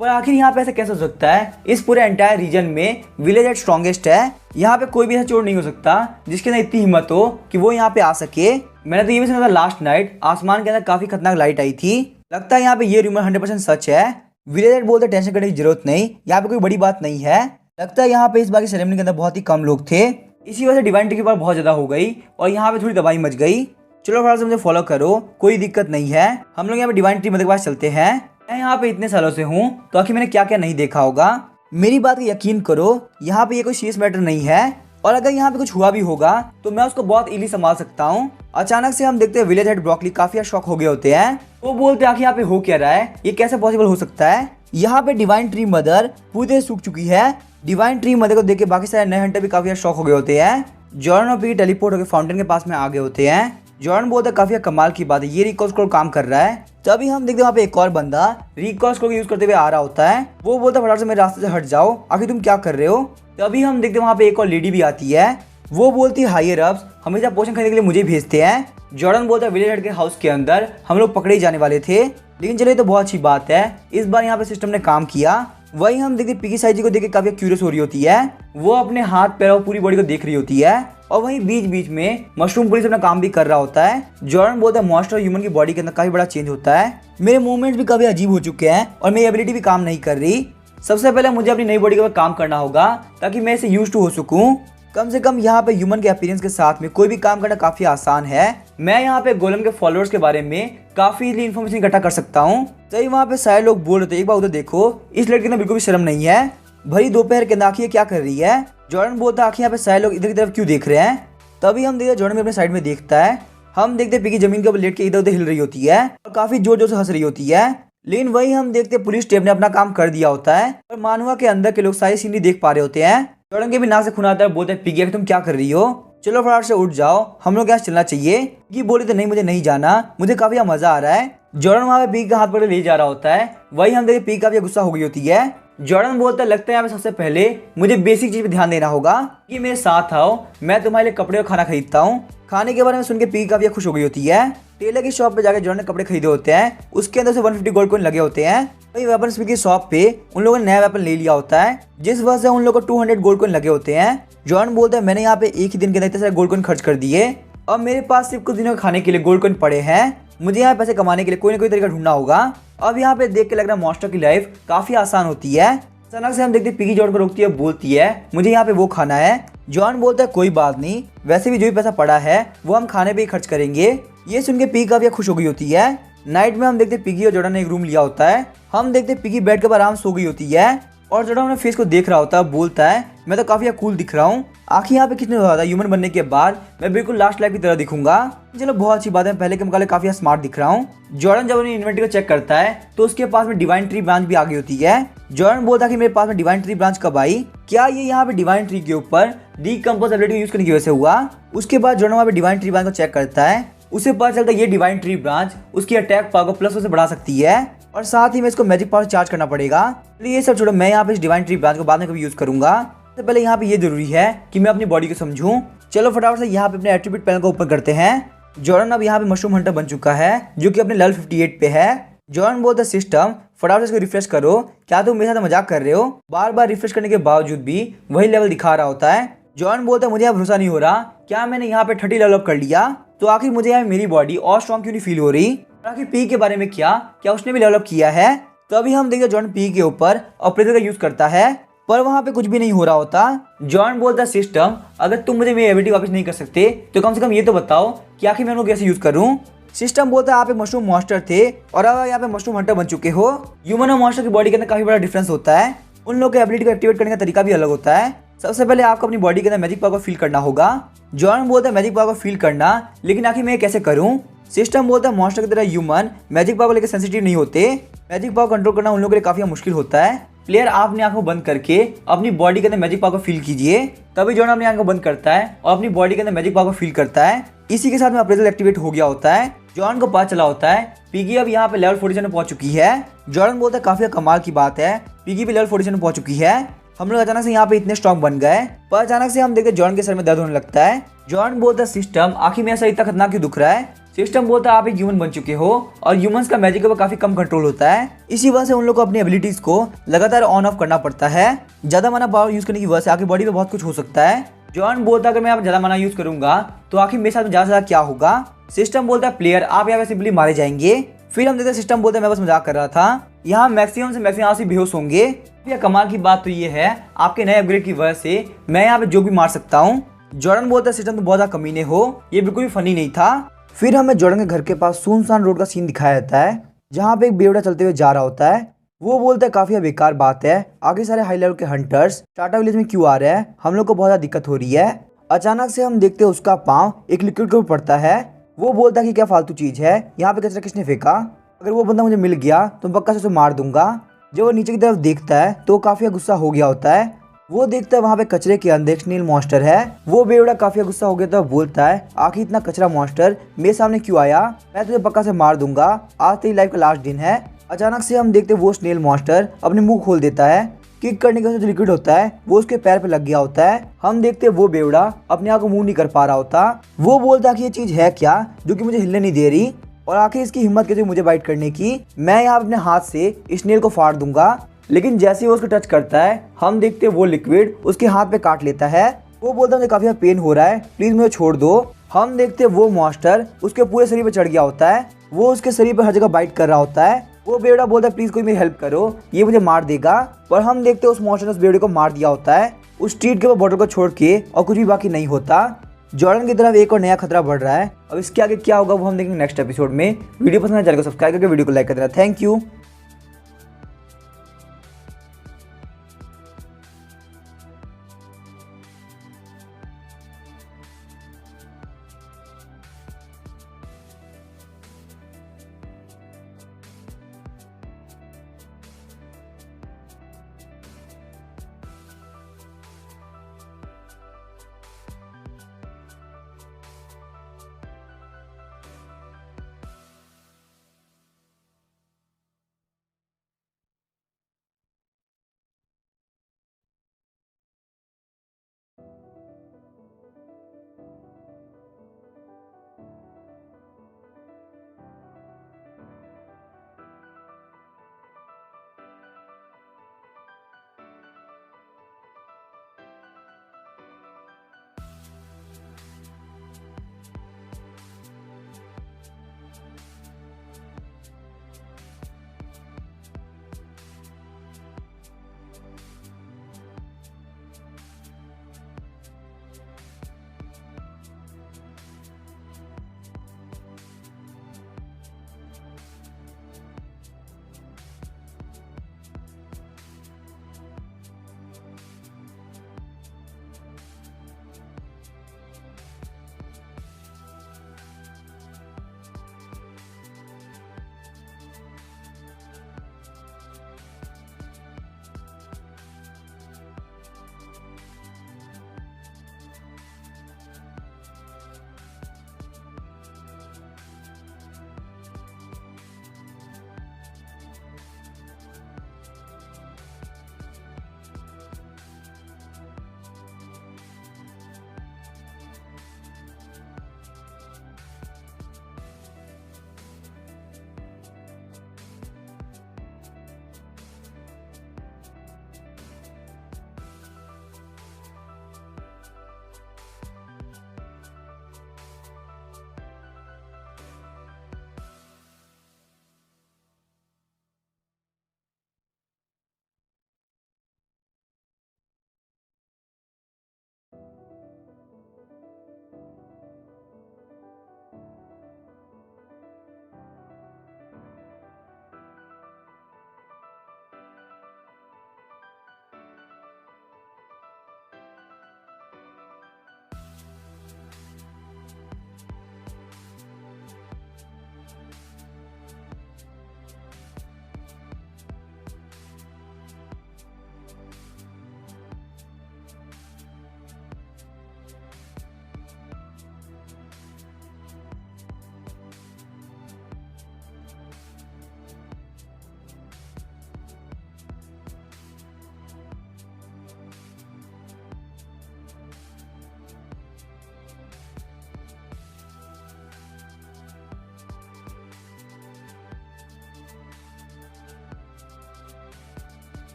पर आखिर यहाँ पे ऐसा कैसे हो सकता है, इस पूरे एंटायर रीजन में विलेज हेड स्ट्रॉन्गेस्ट है, यहाँ पे कोई भी ऐसा चोर नहीं हो सकता जिसके अंदर इतनी हिम्मत हो कि वो यहाँ पे आ सके। मैंने तो ये भी सुना था लास्ट नाइट आसमान के अंदर काफी खतरनाक लाइट आई थी, लगता है यहाँ पे ये रूमर 100% सच है। विलेज हेड बोलते टेंशन करने की जरूरत नहीं, यहाँ पे कोई बड़ी बात नहीं है, लगता है यहाँ पे इस बार की सेरेमनी के अंदर बहुत ही कम लोग थे, इसी वजह से डिवाइन ट्री की पावर बहुत ज्यादा हो गई और यहाँ पे थोड़ी तबाही मच गई। चलो थोड़ा सा मुझे फॉलो करो, कोई दिक्कत नहीं है, हम लोग यहाँ पे डिवाइन ट्री मदद के पास चलते हैं। मैं यहाँ पे इतने सालों से हूँ तो आखिर मैंने क्या क्या नहीं देखा होगा, मेरी बात का यकीन करो, यहाँ पे ये कोई सीरियस मैटर नहीं है और अगर यहाँ पे कुछ हुआ भी होगा तो मैं उसको बहुत इजीली संभाल सकता हूँ। अचानक से हम देखते हैं विलेज हेड ब्रोकली काफी शॉक हो गए होते हैं। वो बोलते हैं आखिर यहाँ पे हो क्या रहा है, ये कैसे पॉसिबल हो सकता है। यहाँ पे डिवाइन ट्री मदर पूरी तरह सूख चुकी है। डिवाइन ट्री मदर को देख के बाकी सारे नए हंटर भी काफी शॉक हो गए होते हैं। जॉर्डन और पिगी टेलीपोर्ट होकर फाउंटेन के पास में आ गए होते हैं। जॉर्डन बोलता है काफी कमाल की बात है, ये रिकॉल स्क्रोल काम कर रहा है, तभी हम देखते हैं वहाँ पे एक और बंदा रिकॉर्ड को यूज करते हुए आ रहा होता है। वो बोलता है फटाफट से मेरे रास्ते से हट जाओ, आखिर तुम क्या कर रहे हो। तभी हम देखते हैं वहाँ पे एक और लेडी भी आती है। वो बोलती है हायर अप्स हमेशा पोशन खरीदने के लिए मुझे भेजते हैं। जॉर्डन बोलता है विलेज हेड के हाउस के अंदर हम लोग पकड़े जाने वाले थे, लेकिन चलिए तो बहुत अच्छी बात है, इस बार यहाँ पे सिस्टम ने काम किया। वही हम देखते पिगी साइजी को देख के काफी क्यूरियस हो रही होती है। वो अपने हाथ पैर और पूरी बॉडी को देख रही होती है और वहीं बीच बीच में मशरूम पुलिस अपना काम भी कर रहा होता है। जॉर्डन बोलता है मॉन्स्टर और ह्यूमन की बॉडी के अंदर काफी बड़ा चेंज होता है, मेरे मूवमेंट्स भी काफी अजीब हो चुके हैं और मेरी एबिलिटी भी काम नहीं कर रही। सबसे पहले मुझे अपनी नई बॉडी के ऊपर काम करना होगा ताकि मैं इसे यूज टू हो सकूं। कम से कम यहाँ पे ह्यूमन के अपीयरेंस के साथ में कोई भी काम करना काफी आसान है। मैं यहाँ पे गोलम के फॉलोअर्स के बारे में काफी इजीली इन्फॉर्मेशन इकट्ठा कर सकता हूँ। सही वहाँ पे सारे लोग बोल रहे थे एक बार उधर देखो, इस लड़के ने बिल्कुल भी शर्म नहीं है, भरी दोपहर के अंदर आखिर क्या कर रही है। जॉर्डन बोलता है आखिर यहाँ पे सारे लोग इधर की तरफ क्यों देख रहे हैं। तभी हम देखते जॉर्डन भी अपने साइड में देखता है। हम देखते पिगी जमीन के ऊपर लेट के इधर उधर हिल रही होती है और काफी जोर जोर से हंस रही होती है। लेकिन वही हम देखते पुलिस स्टेप ने अपना काम कर दिया होता है और मानवा के अंदर के लोग सारी सीनरी देख पा रहे होते हैं। जॉर्डन के भी नाक से खून आता है, बोलते हैं पिगी तुम क्या कर रही हो, चलो फटाफट से उठ जाओ, हम लोग यहाँ चलना चाहिए। पिगी बोली तो नहीं मुझे नहीं जाना, मुझे काफी मजा आ रहा है। जॉर्डन वहाँ पे पिगी का हाथ पकड़ ले जा रहा होता है। वही हम देखते पिगी काफी गुस्सा हो गई होती है। जॉर्डन बोलता है लगता है यहाँ पे सबसे पहले मुझे बेसिक चीज पे ध्यान देना होगा कि मेरे साथ आओ, मैं तुम्हारे लिए कपड़े और खाना खरीदता हूँ। खाने के बारे में सुन के पिगी काफी खुश हो गई होती है। टेलर की शॉप पे जाकर जॉर्डन ने कपड़े खरीदे होते हैं, उसके अंदर से 150 गोल्ड कॉइन लगे होते हैं। वही वेपन्स की शॉप पे उन लोगों ने नया वेपन ले लिया होता है, जिस वजह से उन लोगों को 200 गोल्ड कॉइन लगे होते हैं। जॉर्डन बोलता है मैंने यहाँ पे एक ही दिन के अंदर इतने सारे गोल्ड कॉइन खर्च कर दिए, अब मेरे पास सिर्फ कुछ दिनों खाने के लिए गोल्ड कॉइन पड़े हैं, मुझे यहाँ पैसे कमाने के लिए कोई ना कोई तरीका ढूंढना होगा। अब यहाँ पे देख के लग रहा है मॉन्स्टर की लाइफ काफी आसान होती है। अचानक से हम देखते पिगी जॉर्डन को रोकती है, बोलती है मुझे यहाँ पे वो खाना है। जॉन बोलता है कोई बात नहीं, वैसे भी जो भी पैसा पड़ा है वो हम खाने पे ही खर्च करेंगे। ये सुन के पिगी काफी खुश हो गई होती है। नाइट में हम देखते पिगी और जॉर्डन ने एक रूम लिया होता है। हम देखते पिगी बेड के ऊपर आराम सो गई होती है और जॉर्डन अपने फेस को देख रहा होता है, बोलता है मैं तो काफी कूल दिख रहा हूँ, आखिर यहाँ पे कितने ज्यादा ह्यूमन बनने के बाद मैं बिल्कुल लास्ट लाइफ की तरह दिखूंगा। चलो बहुत अच्छी बात है, पहले के मुकाबले काफी स्मार्ट दिख रहा हूँ। जॉर्डन जब अपनी इन्वेंटरी को चेक करता है तो उसके पास में डिवाइन ट्री ब्रांच भी आ गई होती है। जॉर्डन बोलता है कि मेरे पास में डिवाइन ट्री ब्रांच कब आई, क्या ये यहाँ पे डिवाइन ट्री के ऊपर डीकंपोज एबिलिटी यूज करने की वजह से हुआ। उसके बाद जॉर्डन वहाँ पे डिवाइन ट्री ब्रांच को चेक करता है, उसे पता चलता है ये डिवाइन ट्री ब्रांच उसकी अटैक पावर को प्लस से बढ़ा सकती है और साथ ही में इसको मैजिक पावर चार्ज करना पड़ेगा। ये सब छोड़ो, मैं यहाँ पे इस डिवाइन ट्री ब्रांच को बाद में कभी यूज करूंगा। सबसे पहले यहाँ पे ये जरूरी है कि मैं अपनी बॉडी को समझूं। चलो फटाफट से यहाँ पे अपने एट्रीब्यूट पैनल को ओपन करते हैं। जॉर्डन अब यहाँ पे मशरूम हंटर बन चुका है जो कि अपने लेवल 58 पे है। जॉर्डन बोलता सिस्टम फटाफट से इसको रिफ्रेश करो, क्या तुम मेरे साथ मजाक कर रहे हो। बार बार रिफ्रेश करने के बावजूद भी वही लेवल दिखा रहा होता है। जॉर्डन बोलता है मुझे यहाँ भरोसा नहीं हो रहा, क्या मैंने यहाँ पे 30 लेवल अप कर लिया तो आखिर मुझे यहाँ मेरी बॉडी और स्ट्रॉन्ग क्यों नहीं फील हो रही। आखिर पी के बारे में क्या उसने भी लेवल अप किया है। तो अभी हम देखते जॉर्डन पी के ऊपर ऑपरेटर का यूज करता है पर वहां पे कुछ भी नहीं हो रहा होता। जॉर्डन बोलता सिस्टम अगर तुम मुझे मेरी एबिलिटी वापस नहीं कर सकते तो कम से कम ये तो बताओ कि आखिर मैं उनको कैसे यूज करूं। सिस्टम बोलता है आप एक मशरूम मॉन्स्टर थे और अब यहाँ पे मशरूम हंटर बन चुके हो। ह्यूमन और मॉन्स्टर की बॉडी के अंदर काफी बड़ा डिफरेंस होता है, उन लोगों के एबिलिटी को एक्टिवेट करने का तरीका भी अलग होता है। सबसे पहले आपको अपनी बॉडी के अंदर मैजिक पावर को फील करना होगा। जॉर्डन बोलता है मैजिक पावर को फील करना, लेकिन आखिर मैं कैसे करूं। सिस्टम बोलता है मॉन्स्टर की तरह ह्यूमन मैजिक पावर को लेकर सेंसिटिव नहीं होते, मैजिक पावर कंट्रोल करना उन लोगों के लिए काफी मुश्किल होता है। प्लेयर आपने आंखों बंद करके अपनी बॉडी के अंदर मैजिक पावर को फील कीजिए, तभी जॉर्डन अपनी आंखों बंद करता है और अपनी बॉडी के अंदर मैजिक पावर को फील करता है। इसी के साथ में अप्रेजल एक्टिवेट हो गया होता है। जॉर्डन को पता चला होता है पिगी अब यहाँ पे लेवल 47 में पहुंच चुकी है। जॉर्डन बोलता है काफी कमाल की बात है, पिगी भी लेवल 47 में पहुंच चुकी है, हम लोग अचानक से यहाँ पे इतने स्ट्रॉन्ग बन गए। पर अचानक से हम देखते जॉर्डन के सर में दर्द होने लगता है। जॉर्डन बोलता है सिस्टम आखिर मेरा सर इतना खतरनाक क्यों दुख रहा है। सिस्टम बोलता है आप एक ह्यूमन बन चुके हो और ह्यूमंस का मैजिक पर काफी कम कंट्रोल होता है, इसी वजह से उन लोग को अपनी एबिलिटीज को लगातार ऑन ऑफ करना पड़ता है। ज्यादा माना पावर यूज करने की वजह से आपकी बॉडी पे बहुत कुछ हो सकता है। जॉर्डन बोलता है अगर मैं यहाँ ज्यादा माना यूज करूंगा तो आखिर मेरे साथ ज्यादा से ज्यादा क्या होगा। सिस्टम बोलता है प्लेयर आप यहाँ पे सिंपली मारे जाएंगे। फिर हम देखते हैं सिस्टम बोलता है मैं बस मजाक कर रहा था, यहाँ मैक्सिमम से मैक्सिमम आप बेहोश होंगे। यह कमाल की बात तो ये है आपके नए अपग्रेड की वजह से मैं यहाँ पे जो भी मार सकता हूँ। जॉर्डन बोलता है सिस्टम तुम बहुत ज्यादा कमीने हो, ये बिल्कुल भी फनी नहीं था। फिर हमें जॉर्डन के घर के पास सुनसान रोड का सीन दिखाया जाता है जहाँ पे एक बेवड़ा चलते हुए जा रहा होता है। वो बोलता है काफी बेकार बात है, आगे सारे हाई लेवल के हंटर्स टाटा विलेज में क्यों आ रहे हैं, हम लोग को बहुत ज्यादा दिक्कत हो रही है। अचानक से हम देखते हैं उसका पाँव एक लिक्विड के ऊपर पड़ता है। वो बोलता है कि क्या फालतू चीज है, यहाँ पे कचरा किसने फेंका, अगर वो बंदा मुझे मिल गया तो पक्का से उसे मार दूंगा। जब वो नीचे की तरफ देखता है तो काफी गुस्सा हो गया होता है। वो देखता है वहाँ पे कचरे के अंदर एक स्नेल मॉन्स्टर है। वो बेवड़ा काफी गुस्सा हो गया था, बोलता है आखिर इतना कचरा मॉन्स्टर मेरे सामने क्यों आया, मैं तुझे पक्का से मार दूंगा, आज तेरी लाइफ का लास्ट दिन है। अचानक से हम देखते वो स्नेल मॉन्स्टर अपने मुंह खोल देता है। किक करने के बाद जो लिक्विड होता है वो उसके पैर पे लग गया होता है। हम देखते वो बेवड़ा अपने आप को मूव नहीं कर पा रहा होता। वो बोलता कि ये चीज है क्या जो कि मुझे हिलने नहीं दे रही, और आखिर इसकी हिम्मत कैसे मुझे बाइट करने की, मैं यहाँ अपने हाथ से स्नेल को फाड़ दूंगा। लेकिन जैसे ही वो उसको टच करता है हम देखते वो लिक्विड उसके हाथ पे काट लेता है। वो बोलता है मुझे काफी पेन हो रहा है, प्लीज मुझे छोड़ दो। हम देखते वो मॉन्स्टर उसके पूरे शरीर पे चढ़ गया होता है। वो उसके शरीर पर हर जगह बाइट कर रहा होता है। वो बेवड़ा बोलता है प्लीज कोई मेरी हेल्प करो, ये मुझे मार देगा। पर हम देखते उस मॉन्स्टर ने उस बेवड़े को मार दिया होता है उस स्ट्रीट के बॉटल को छोड़ के, और कुछ भी बाकी नहीं होता। जॉर्डन की तरफ एक और नया खतरा बढ़ रहा है। अब इसके आगे क्या होगा वो हम देखेंगे नेक्स्ट एपिसोड में। वीडियो पसंद है चैनल को सब्सक्राइब करके वीडियो को लाइक कर देना। Thank you.